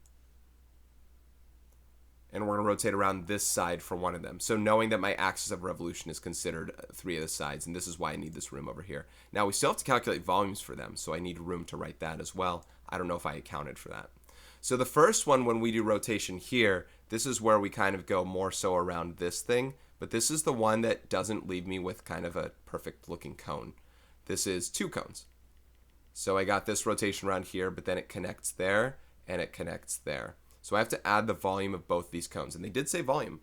And we're going to rotate around this side for one of them. So knowing that my axis of revolution is considered 3 of the sides, and this is why I need this room over here. Now, we still have to calculate volumes for them, so I need room to write that as well. I don't know if I accounted for that. So the first one, when we do rotation here, this is where we kind of go more so around this thing. But this is the one that doesn't leave me with kind of a perfect looking cone. This is 2 cones. So I got this rotation around here, but then it connects there, and it connects there. So I have to add the volume of both these cones. And they did say volume,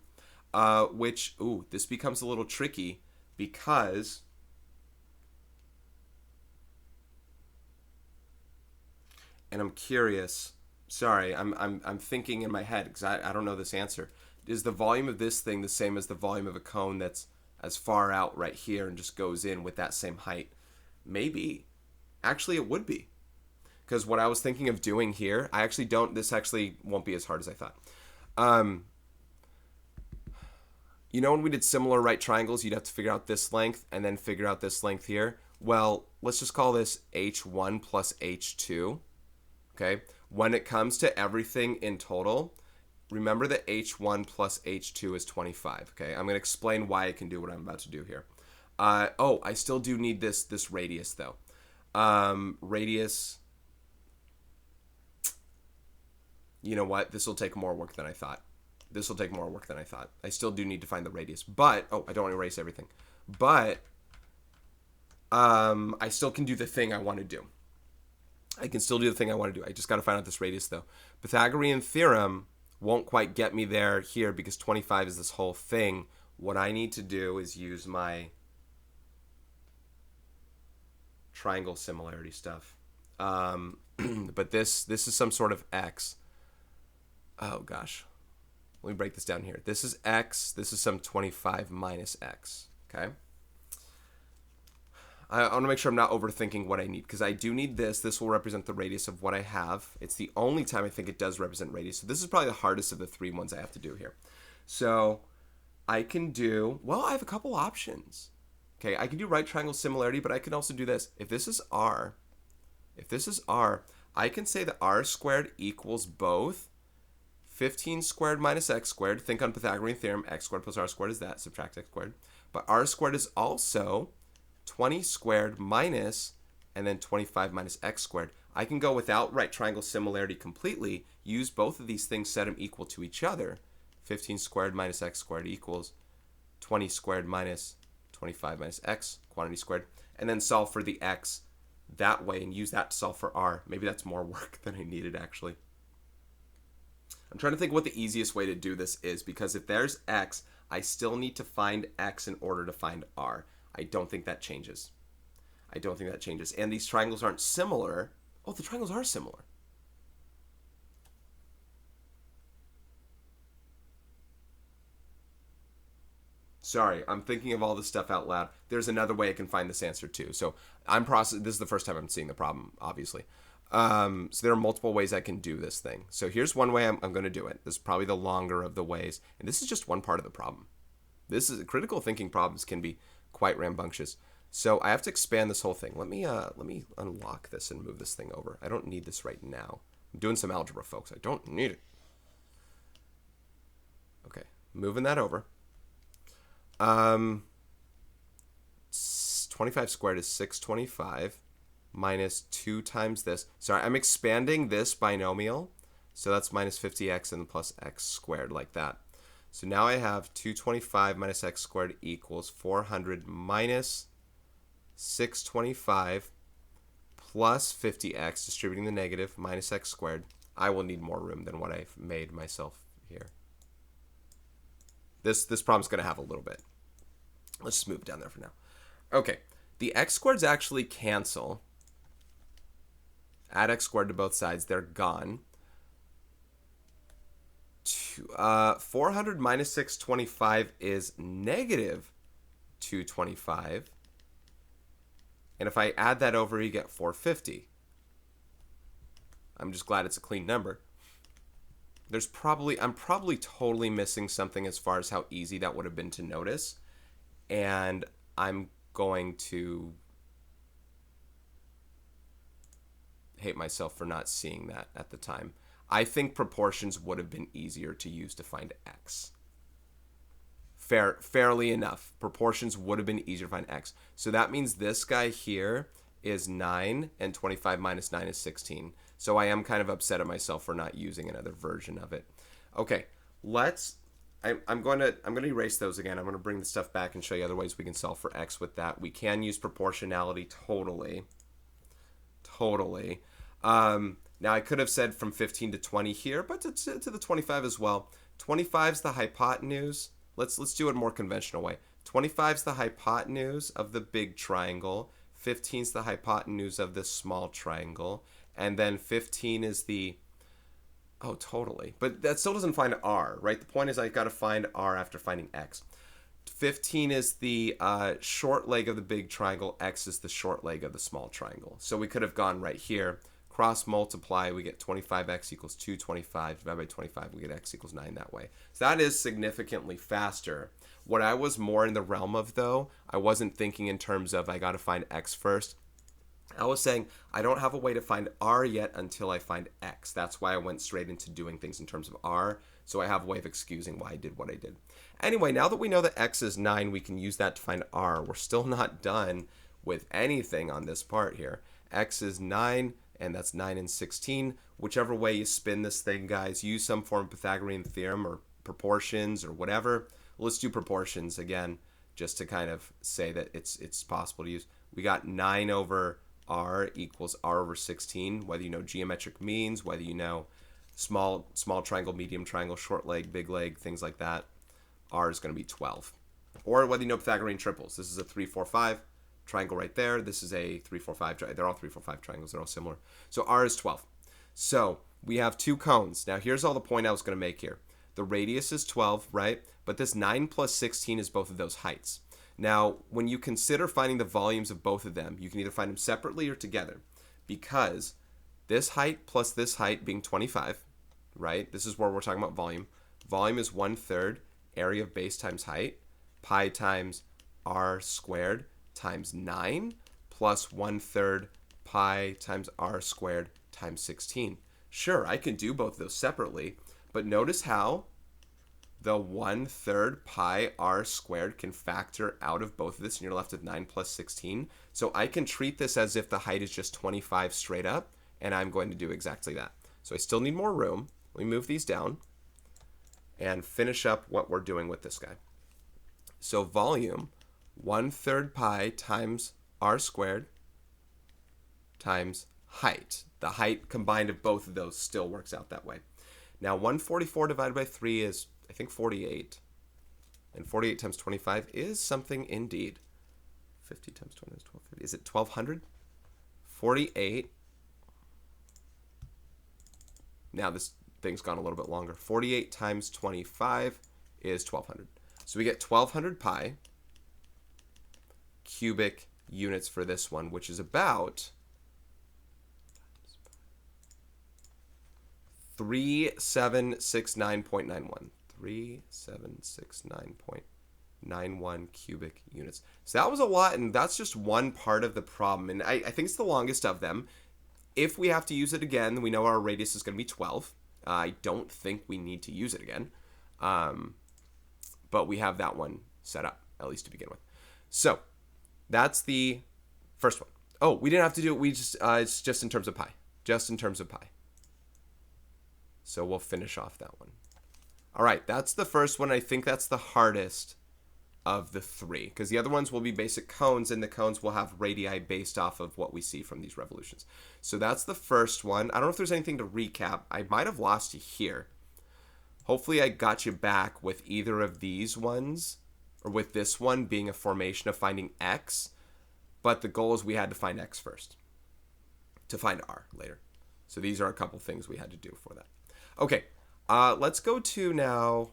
which, this becomes a little tricky because and I'm curious. Sorry, I'm thinking in my head because I don't know this answer. Is the volume of this thing the same as the volume of a cone that's as far out right here and just goes in with that same height? Maybe. Actually, it would be. Because what I was thinking of doing here, this actually won't be as hard as I thought. You know when we did similar right triangles, you'd have to figure out this length and then figure out this length here? Well, let's just call this H1 plus H2. Okay? When it comes to everything in total, remember that H1 plus H2 is 25. Okay? I'm going to explain why I can do what I'm about to do here. I still do need this radius, though. Radius... You know what? This will take more work than I thought. I still do need to find the radius. But, I don't want to erase everything. But, I still can do the thing I want to do. I just got to find out this radius, though. Pythagorean theorem won't quite get me there here because 25 is this whole thing. What I need to do is use my triangle similarity stuff. But this is some sort of x. Oh, gosh. Let me break this down here. This is x. This is some 25 minus x. Okay? I want to make sure I'm not overthinking what I need, because I do need this. This will represent the radius of what I have. It's the only time I think it does represent radius. So this is probably the hardest of the 3 ones I have to do here. So I can do... Well, I have a couple options. Okay, I can do right triangle similarity, but I can also do this. If this is r, I can say that r squared equals both 15 squared minus x squared. Think on Pythagorean theorem. X squared plus r squared is that. Subtract x squared. But r squared is also 20 squared minus, and then 25 minus x squared. I can go without right triangle similarity completely. Use both of these things, set them equal to each other. 15 squared minus x squared equals 20 squared minus 25 minus x, quantity squared. And then solve for the x that way and use that to solve for r. Maybe that's more work than I needed, actually. I'm trying to think what the easiest way to do this is, because if there's x, I still need to find x in order to find r. I don't think that changes. And these triangles aren't similar. Oh, the triangles are similar. Sorry, I'm thinking of all this stuff out loud. There's another way I can find this answer too. So this is the first time I'm seeing the problem, obviously. So there are multiple ways I can do this thing. So here's one way I'm going to do it. This is probably the longer of the ways. And this is just one part of the problem. Critical thinking problems can be quite rambunctious. So I have to expand this whole thing. Let me unlock this and move this thing over. I don't need this right now. I'm doing some algebra, folks. I don't need it. Okay, moving that over. 25 squared is 625 minus 2 times this. Sorry, I'm expanding this binomial. So that's minus 50x and plus x squared, like that. So now I have 225 minus x squared equals 400 minus 625 plus 50x, distributing the negative, minus x squared. I will need more room than what I've made myself here. This problem's going to have a little bit. Let's just move down there for now. Okay, the x squareds actually cancel. Add x squared to both sides. They're gone. 400 minus 625 is negative 225. And if I add that over, you get 450. I'm just glad it's a clean number. I'm probably totally missing something as far as how easy that would have been to notice. And I'm going to hate myself for not seeing that at the time. I think proportions would have been easier to use to find x. Fairly enough, proportions would have been easier to find x. So that means this guy here is 9, and 25 minus 9 is 16. So I am kind of upset at myself for not using another version of it. Okay, I'm going to erase those again. I'm going to bring the stuff back and show you other ways we can solve for x with that. We can use proportionality totally. Now I could have said from 15 to 20 here, but to the 25 as well. 25 is the hypotenuse. Let's do it a more conventional way. 25 is the hypotenuse of the big triangle. 15 is the hypotenuse of this small triangle. And then 15 is the... Oh, totally. But that still doesn't find r, right? The point is I got to find r after finding x. 15 is the short leg of the big triangle. X is the short leg of the small triangle. So we could have gone right here. Cross multiply, we get 25x equals 225 divided by 25, we get x equals 9 that way. So that is significantly faster. What I was more in the realm of, though, I wasn't thinking in terms of I got to find x first. I was saying I don't have a way to find r yet until I find x. That's why I went straight into doing things in terms of r, so I have a way of excusing why I did what I did. Anyway, now that we know that x is 9, we can use that to find r. We're still not done with anything on this part here. X is 9, and that's 9 and 16. Whichever way you spin this thing, guys, use some form of Pythagorean theorem or proportions or whatever. Let's do proportions again, just to kind of say that it's possible to use. We got 9 over r equals r over 16, whether you know geometric means, whether you know small triangle, medium triangle, short leg, big leg, things like that. R is going to be 12. Or whether you know Pythagorean triples. This is a 3, 4, 5. Triangle right there. This is a 3, 4, 5. They're all 3, 4, 5 triangles. They're all similar. So r is 12. So we have 2 cones. Now here's all the point I was going to make here. The radius is 12, right? But this 9 plus 16 is both of those heights. Now, when you consider finding the volumes of both of them, you can either find them separately or together, because this height plus this height being 25, right? This is where we're talking about volume. Volume is 1/3 area of base times height, pi times r squared times 9 plus 1/3 pi times r squared times 16. Sure, I can do both of those separately, but notice how the 1/3 pi r squared can factor out of both of this, and you're left with 9 plus 16. So I can treat this as if the height is just 25 straight up, and I'm going to do exactly that. So I still need more room. Let me move these down and finish up what we're doing with this guy. So volume, 1/3 pi times r squared times height. The height combined of both of those still works out that way. Now 144 divided by 3 is, I think, 48. And 48 times 25 is something indeed. 50 times 20 is 1250. Is it 1200? 48. Now this thing's gone a little bit longer. 48 times 25 is 1200. So we get 1200 pi cubic units for this one, which is about 3769.91. 3769.91 cubic units. So that was a lot, and that's just one part of the problem. And I think it's the longest of them. If we have to use it again, we know our radius is going to be 12. I don't think we need to use it again. But we have that one set up, at least to begin with. So that's the first one. Oh, we didn't have to do it. We just it's just in terms of pi. Just in terms of pi. So we'll finish off that one. All right, that's the first one. I think that's the hardest of the three, because the other ones will be basic cones, and the cones will have radii based off of what we see from these revolutions. So that's the first one. I don't know if there's anything to recap. I might have lost you here. Hopefully I got you back with either of these ones, or with this one being a formation of finding x, but the goal is we had to find x first to find r later. So these are a couple things we had to do for that. Okay, let's go to now...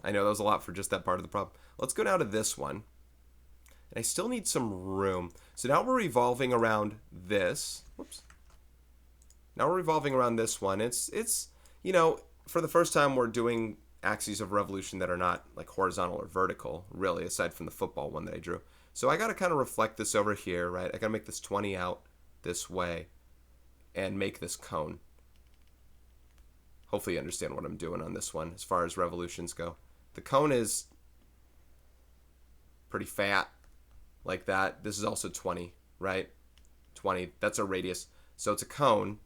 I know that was a lot for just that part of the problem. Let's go now to this one. And I still need some room. So now we're revolving around this. Whoops. Now we're revolving around this one. It's you know, for the first time we're doing axes of revolution that are not like horizontal or vertical, really, aside from the football one that I drew. So I got to kind of reflect this over here, right? I got to make this 20 out this way and make this cone. Hopefully you understand what I'm doing on this one as far as revolutions go. The cone is pretty fat, like that. This is also 20, right? 20, that's a radius. So it's a cone,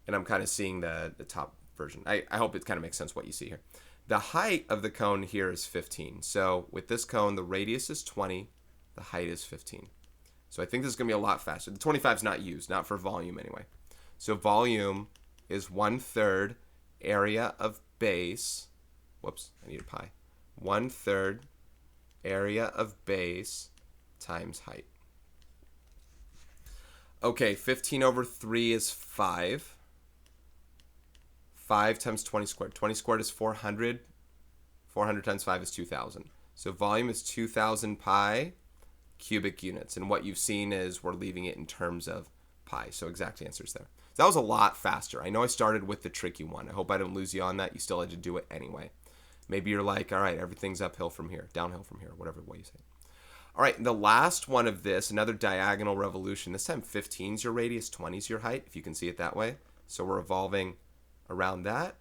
and I'm kind of seeing the top version. I hope it kind of makes sense what you see here. The height of the cone here is 15. So with this cone, the radius is 20, the height is 15. So I think this is going to be a lot faster. The 25 is not used, not for volume anyway. So volume is 1/3 area of base. Whoops, I need a pi. 1/3 area of base times height. Okay, 15 over 3 is 5. 5 times 20 squared. 20 squared is 400. 400 times 5 is 2,000. So volume is 2,000 pi cubic units. And what you've seen is we're leaving it in terms of pi. So exact answers there. So that was a lot faster. I know I started with the tricky one. I hope I didn't lose you on that. You still had to do it anyway. Maybe you're like, all right, everything's uphill from here, downhill from here, whatever way you say it. All right, the last one of this, another diagonal revolution. This time 15 is your radius, 20 is your height, if you can see it that way. So we're evolving around that,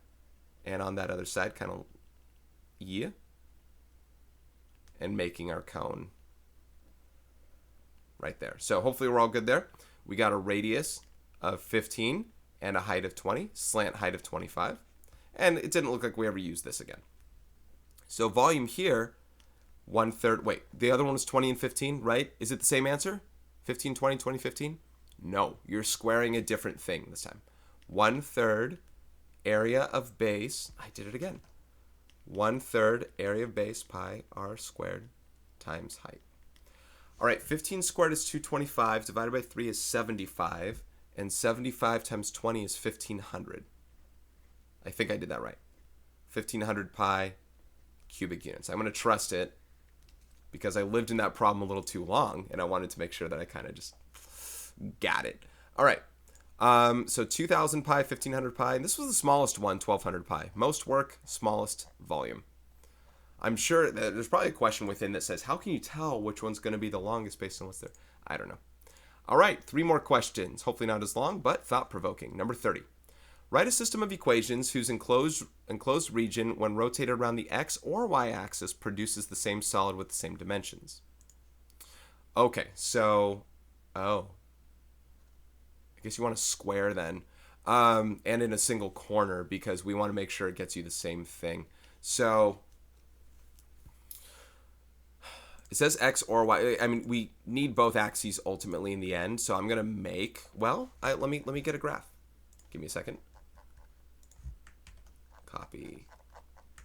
and on that other side, kind of yeah, and making our cone right there. So hopefully we're all good there. We got a radius of 15 and a height of 20, slant height of 25, and it didn't look like we ever used this again. So volume here, 1/3, wait, the other one was 20 and 15, right? Is it the same answer? 15, 20, 20, 15? No, you're squaring a different thing this time. 1/3 area of base, I did it again. 1/3 area of base pi r squared times height. All right, 15 squared is 225, divided by 3 is 75, and 75 times 20 is 1,500. I think I did that right. 1,500 pi cubic units. I'm going to trust it because I lived in that problem a little too long, and I wanted to make sure that I kind of just got it. All right, so 2,000 pi, 1,500 pi, and this was the smallest one, 1,200 pi. Most work, smallest volume. I'm sure that there's probably a question within that says, how can you tell which one's going to be the longest based on what's there? I don't know. All right, 3 more questions. Hopefully not as long, but thought-provoking. Number 30. Write a system of equations whose enclosed region, when rotated around the x or y axis, produces the same solid with the same dimensions. Okay, so, I guess you want to square then, and in a single corner because we want to make sure it gets you the same thing. So it says x or y. I mean, we need both axes ultimately in the end. So I'm gonna make, well, let me get a graph. Give me a second. Copy,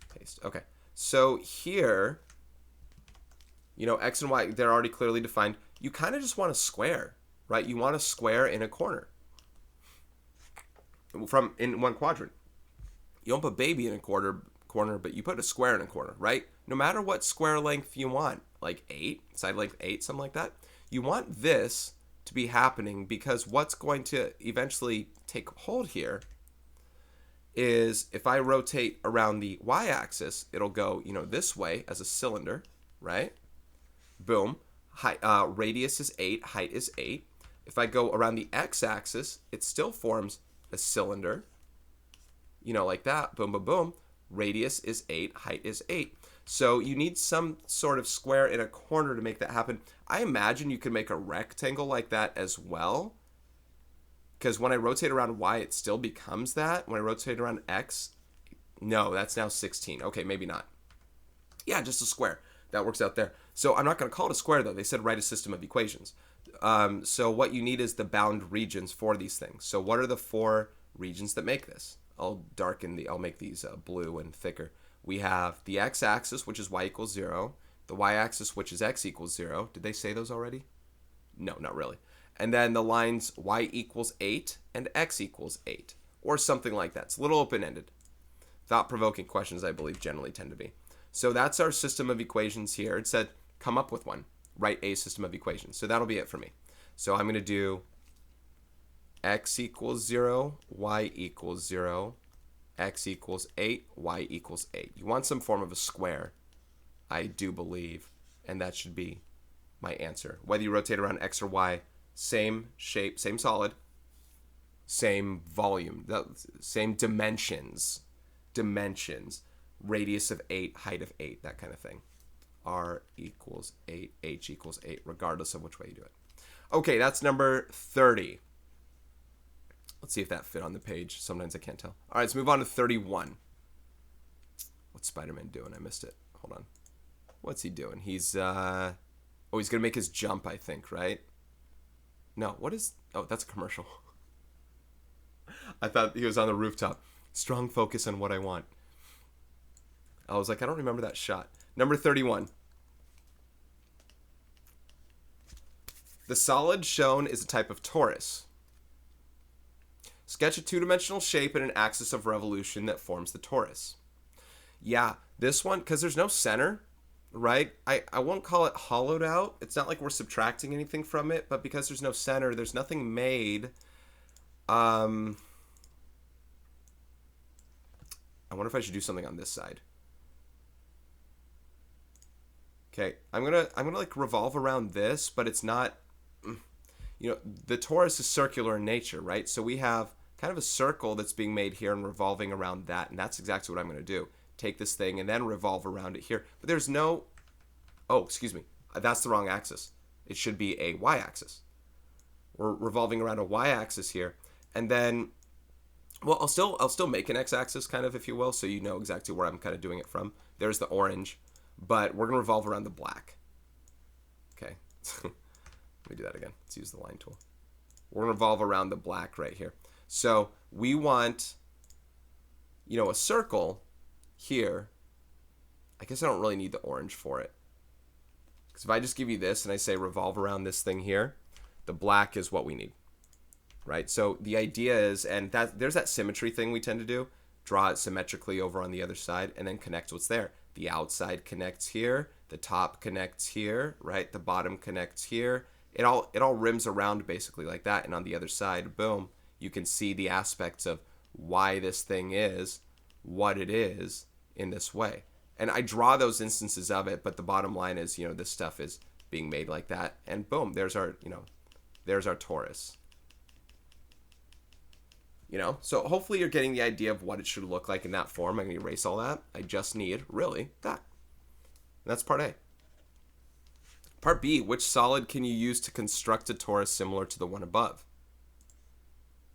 paste. Okay. So here, you know, x and y, they're already clearly defined. You kind of just want to square, right? You want to square in a corner in one quadrant. You don't put baby in a corner, but you put a square in a corner, right? No matter what square length you want, like 8, side length 8, something like that. You want this to be happening because what's going to eventually take hold here is if I rotate around the y-axis, it'll go, you know, this way as a cylinder, right? Boom. Height, radius is 8, height is 8. If I go around the x-axis, it still forms a cylinder, you know, like that. Boom, boom, boom. Radius is 8, height is 8. So you need some sort of square in a corner to make that happen. I imagine you can make a rectangle like that as well, because when I rotate around y, it still becomes that. When I rotate around x, no, that's now 16. Okay, maybe not. Yeah, just a square. That works out there. So I'm not going to call it a square, though. They said write a system of equations. So what you need is the bound regions for these things. So what are the 4 regions that make this? I'll make these blue and thicker. We have the x-axis, which is y equals 0. The y-axis, which is x equals 0. Did they say those already? No, not really. And then the lines y equals 8 and x equals 8. Or something like that. It's a little open-ended. Thought-provoking questions, I believe, generally tend to be. So that's our system of equations here. It said, come up with one. Write a system of equations. So that'll be it for me. So I'm going to do x equals 0, y equals 0, x equals 8, y equals 8. You want some form of a square, I do believe, and that should be my answer. Whether you rotate around x or y, same shape, same solid, same volume, same dimensions, radius of 8, height of 8, that kind of thing. R equals 8, H equals 8, regardless of which way you do it. Okay, that's number 30. Let's see if that fit on the page. Sometimes I can't tell. All right, let's move on to 31. What's Spider-Man doing? I missed it. Hold on. What's he doing? He's he's going to make his jump, I think, right? No, what is... Oh, that's a commercial. I thought he was on the rooftop. Strong focus on what I want. I was like, I don't remember that shot. Number 31. The solid shown is a type of torus. Sketch a two-dimensional shape and an axis of revolution that forms the torus. Yeah, this one, because there's no center, right? I won't call it hollowed out. It's not like we're subtracting anything from it, but because there's no center, there's nothing made. I wonder if I should do something on this side. Okay, I'm gonna like revolve around this, but it's not, you know, the torus is circular in nature, right? So we have kind of a circle that's being made here and revolving around that, and that's exactly what I'm gonna do. Take this thing and then revolve around it here. But there's no, oh, excuse me, that's the wrong axis. It should be a y-axis. We're revolving around a y-axis here, and then, well, I'll still make an x-axis kind of, if you will, so you know exactly where I'm kind of doing it from. There's the orange. But we're going to revolve around the black. Okay. Let me do that again. Let's use the line tool. We're going to revolve around the black right here. So we want, you know, a circle here. I guess I don't really need the orange for it. Because if I just give you this and I say revolve around this thing here, the black is what we need. Right? So the idea is, and there's that symmetry thing we tend to do. Draw it symmetrically over on the other side and then connect what's there. The outside connects here, the top connects here, right? The bottom connects here. It all rims around basically like that, and on the other side, boom, you can see the aspects of why this thing is what it is in this way. And I draw those instances of it, but the bottom line is, you know, this stuff is being made like that, and boom, there's our, you know, there's our torus. You know, so hopefully you're getting the idea of what it should look like in that form. I'm going to erase all that. I just need, really, that. And that's part A. Part B, which solid can you use to construct a torus similar to the one above?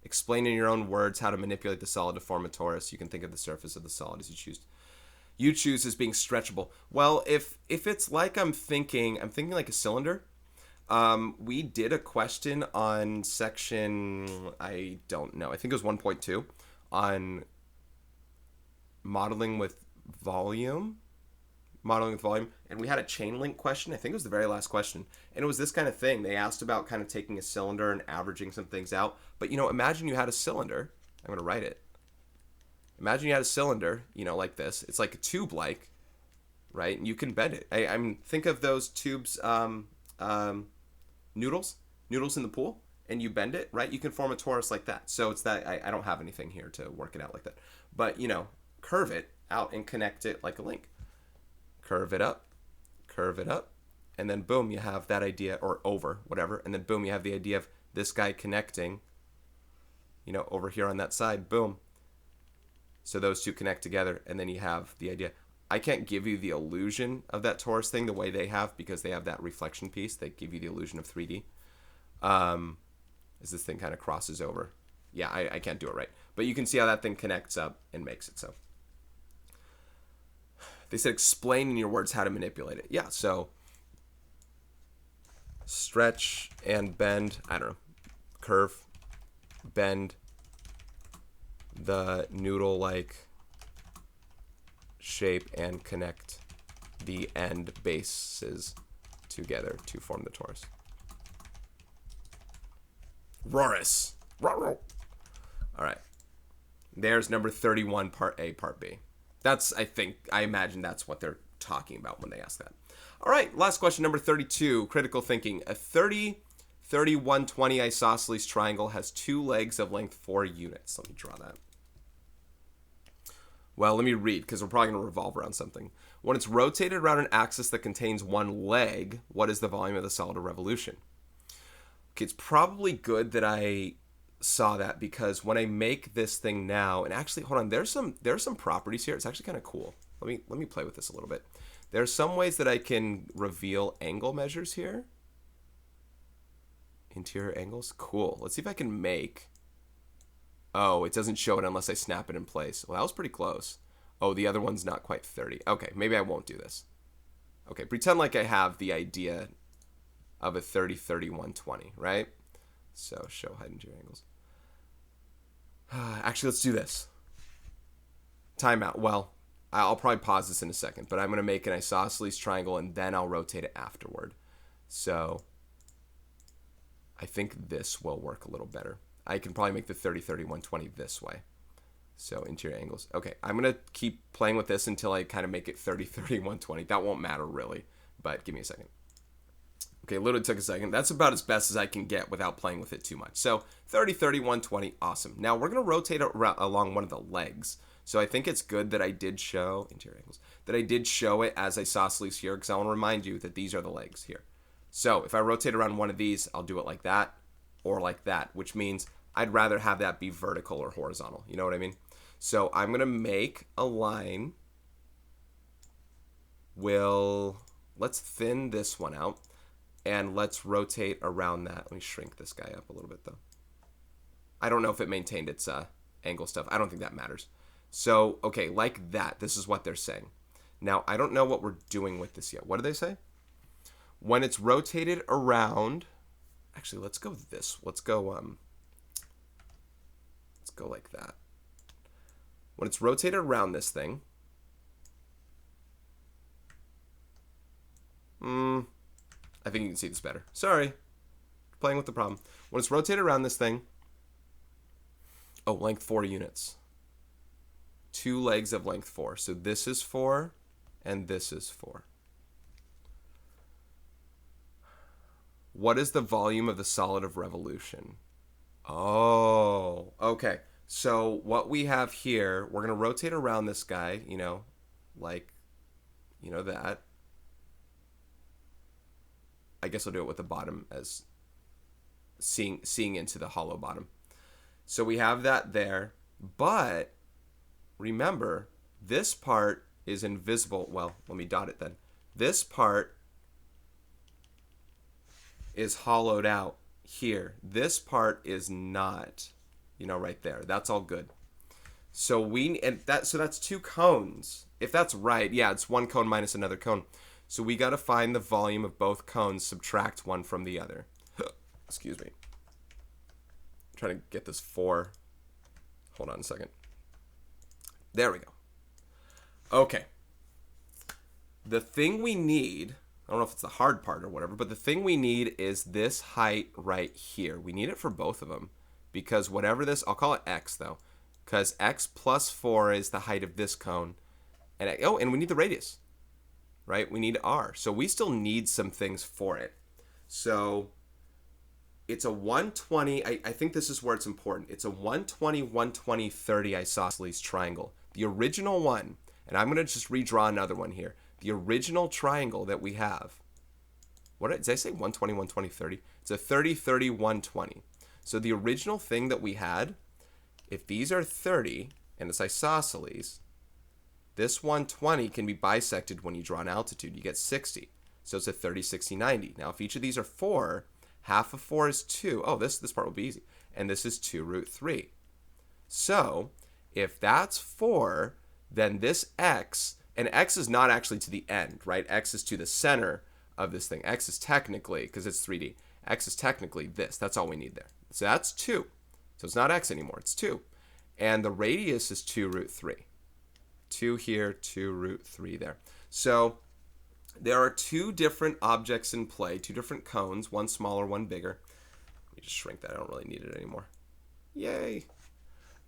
Explain in your own words how to manipulate the solid to form a torus. You can think of the surface of the solid as you choose. You choose as being stretchable. Well, if it's like I'm thinking like a cylinder. We did a question on section, I don't know, I think it was 1.2 on modeling with volume, and we had a chain link question. I think it was the very last question, and it was this kind of thing. They asked about kind of taking a cylinder and averaging some things out, but, you know, imagine you had a cylinder. I'm going to write it. Imagine you had a cylinder, you know, like this. It's like a tube-like, right? And you can bend it. Think of those tubes, noodles in the pool, and you bend it, right? You can form a torus like that. So it's that, I don't have anything here to work it out like that. But, you know, curve it out and connect it like a link. Curve it up, and then boom, you have that idea, or over, whatever, and then boom, you have the idea of this guy connecting, you know, over here on that side, boom. So those two connect together, and then you have the idea. I can't give you the illusion of that torus thing the way they have, because they have that reflection piece. They give you the illusion of 3D. As this thing kind of crosses over. Yeah, I can't do it right. But you can see how that thing connects up and makes it so. They said explain in your words how to manipulate it. Yeah, so stretch and bend, I don't know, curve, bend the noodle-like shape and connect the end bases together to form the torus. Rorus. All right. There's number 31, part A, part B. That's, I imagine that's what they're talking about when they ask that. All right, last question, number 32, critical thinking. A 30, 31, 20 isosceles triangle has two legs of length 4 units. Let me draw that. Well, let me read, because we're probably going to revolve around something. When it's rotated around an axis that contains one leg, what is the volume of the solid of revolution? Okay, it's probably good that I saw that, because when I make this thing now, and actually, hold on, there's some properties here. It's actually kind of cool. Let me play with this a little bit. There's some ways that I can reveal angle measures here. Interior angles, cool. Let's see if I can make. Oh, it doesn't show it unless I snap it in place. Well, that was pretty close. Oh, the other one's not quite 30. Okay, maybe I won't do this. Okay, pretend like I have the idea of a 30, 30, 120, right? So show height interior angles. Actually, let's do this. Timeout. Well, I'll probably pause this in a second, but I'm going to make an isosceles triangle and then I'll rotate it afterward. So I think this will work a little better. I can probably make the 30, 30, 120 this way. So interior angles. Okay, I'm going to keep playing with this until I kind of make it 30, 30, 120. That won't matter really, but give me a second. Okay, literally took a second. That's about as best as I can get without playing with it too much. So 30, 30, 120, awesome. Now we're going to rotate it along one of the legs. So I think it's good that I did show, interior angles, that I did show it as isosceles here, because I want to remind you that these are the legs here. So if I rotate around one of these, I'll do it like that or like that, which means I'd rather have that be vertical or horizontal. You know what I mean? So I'm going to make a line. Let's thin this one out. And let's rotate around that. Let me shrink this guy up a little bit, though. I don't know if it maintained its angle stuff. I don't think that matters. So, okay, like that. This is what they're saying. Now, I don't know what we're doing with this yet. What do they say? When it's rotated around... Actually, let's go this. Let's go like that. When it's rotated around this thing... I think you can see this better. Sorry. Playing with the problem. When it's rotated around this thing... Oh, length 4 units. 2 legs of length 4. So this is 4, and this is 4. What is the volume of the solid of revolution? Oh, okay. So what we have here, we're going to rotate around this guy, like, that. I guess I'll do it with the bottom as seeing into the hollow bottom. So we have that there, but remember, this part is invisible. Well, let me dot it then. This part is hollowed out here. This part is not, right there. That's all good. So that's 2 cones. If that's right, yeah, it's 1 cone minus another cone. So we got to find the volume of both cones, subtract one from the other. Excuse me. I'm trying to get this 4. Hold on a second. There we go. Okay. The thing we need, I don't know if it's the hard part or whatever, but the thing we need is this height right here. We need it for both of them because whatever this, I'll call it x though, because x plus 4 is the height of this cone. And we need the radius. Right? We need r. So we still need some things for it. So it's a 120. I think this is where it's important. It's a 120, 120, 30 isosceles triangle. The original one, and I'm going to just redraw another one here. The original triangle that we have. What did I say? 120, 120, 30? It's a 30, 30, 120. So the original thing that we had, if these are 30 and it's isosceles, this 120 can be bisected when you draw an altitude. You get 60. So it's a 30, 60, 90. Now, if each of these are 4, half of 4 is 2. Oh, this part will be easy. And this is 2 root 3. So if that's 4, then this x And x is not actually to the end, right? X is to the center of this thing. X is technically, because it's 3D, x is technically this. That's all we need there. So that's 2. So it's not x anymore. It's 2. And the radius is 2 root 3. 2 here, 2 root 3 there. So there are 2 different objects in play, 2 different cones, one smaller, one bigger. Let me just shrink that. I don't really need it anymore. Yay.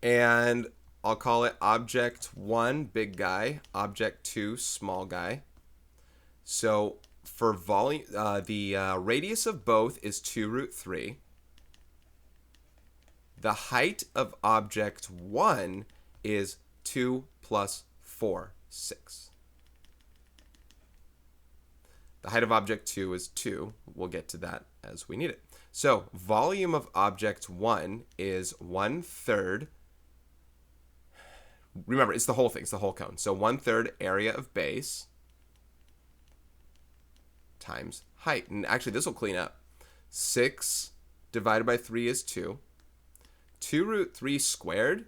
And I'll call it object 1, big guy, object 2, small guy. So for volume, the radius of both is 2 root 3. The height of object 1 is 2 plus 4, 6. The height of object 2 is 2. We'll get to that as we need it. So volume of object 1 is 1/3. Remember, it's the whole thing. It's the whole cone. So 1/3 area of base times height. And actually, this will clean up. 6 divided by 3 is 2. 2 root 3 squared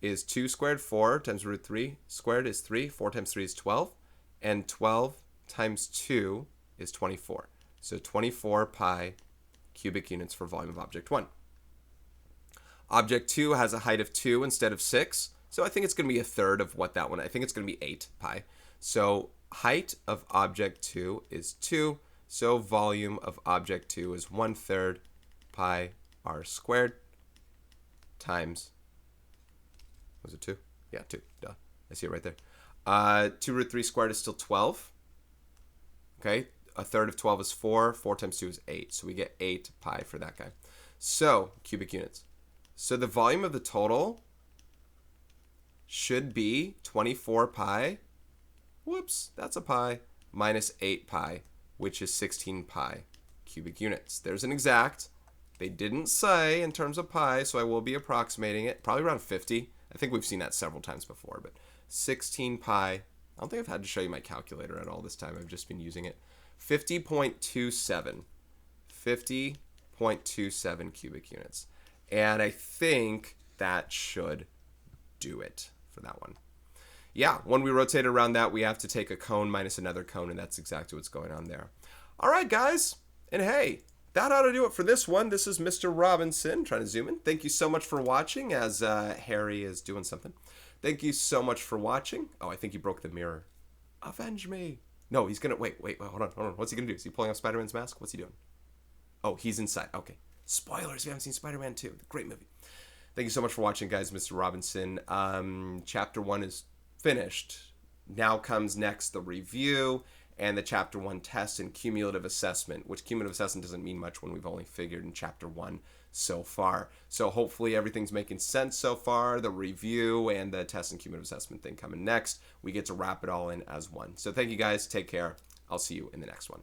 is 2 squared. 4 times root 3 squared is 3. 4 times 3 is 12. And 12 times 2 is 24. So 24 pi cubic units for volume of object 1. Object 2 has a height of 2 instead of 6. So I think it's going to be 1/3 of what that one. I think it's going to be 8 pi. So height of object 2 is 2. So volume of object 2 is 1/3 pi r squared times, was it 2? Yeah, 2. Duh. I see it right there. 2 root 3 squared is still 12. Okay. 1/3 of 12 is 4. 4 times 2 is 8. So we get 8 pi for that guy. So cubic units. So the volume of the total should be 24 pi, whoops, that's a pi, minus 8 pi, which is 16 pi cubic units. There's an exact. They didn't say in terms of pi, so I will be approximating it. Probably around 50. I think we've seen that several times before, but 16 pi. I don't think I've had to show you my calculator at all this time. I've just been using it. 50.27. 50.27 cubic units. And I think that should do it for that one. Yeah, when we rotate around that, we have to take a cone minus another cone, and that's exactly what's going on there. All right, guys. And hey, that ought to do it for this one. This is Mr. Robinson, trying to zoom in. Thank you so much for watching as Harry is doing something. Thank you so much for watching. Oh, I think he broke the mirror. Avenge me. No, he's going to... Wait, hold on. What's he going to do? Is he pulling off Spider-Man's mask? What's he doing? Oh, he's inside. Okay. Spoilers if you haven't seen Spider-Man 2. Great movie. Thank you so much for watching, guys. Mr. Robinson. Chapter 1 is finished. Now comes next the review and the Chapter 1 test and cumulative assessment, which cumulative assessment doesn't mean much when we've only figured in Chapter 1 so far. So hopefully everything's making sense so far. The review and the test and cumulative assessment thing coming next. We get to wrap it all in as one. So thank you, guys. Take care. I'll see you in the next one.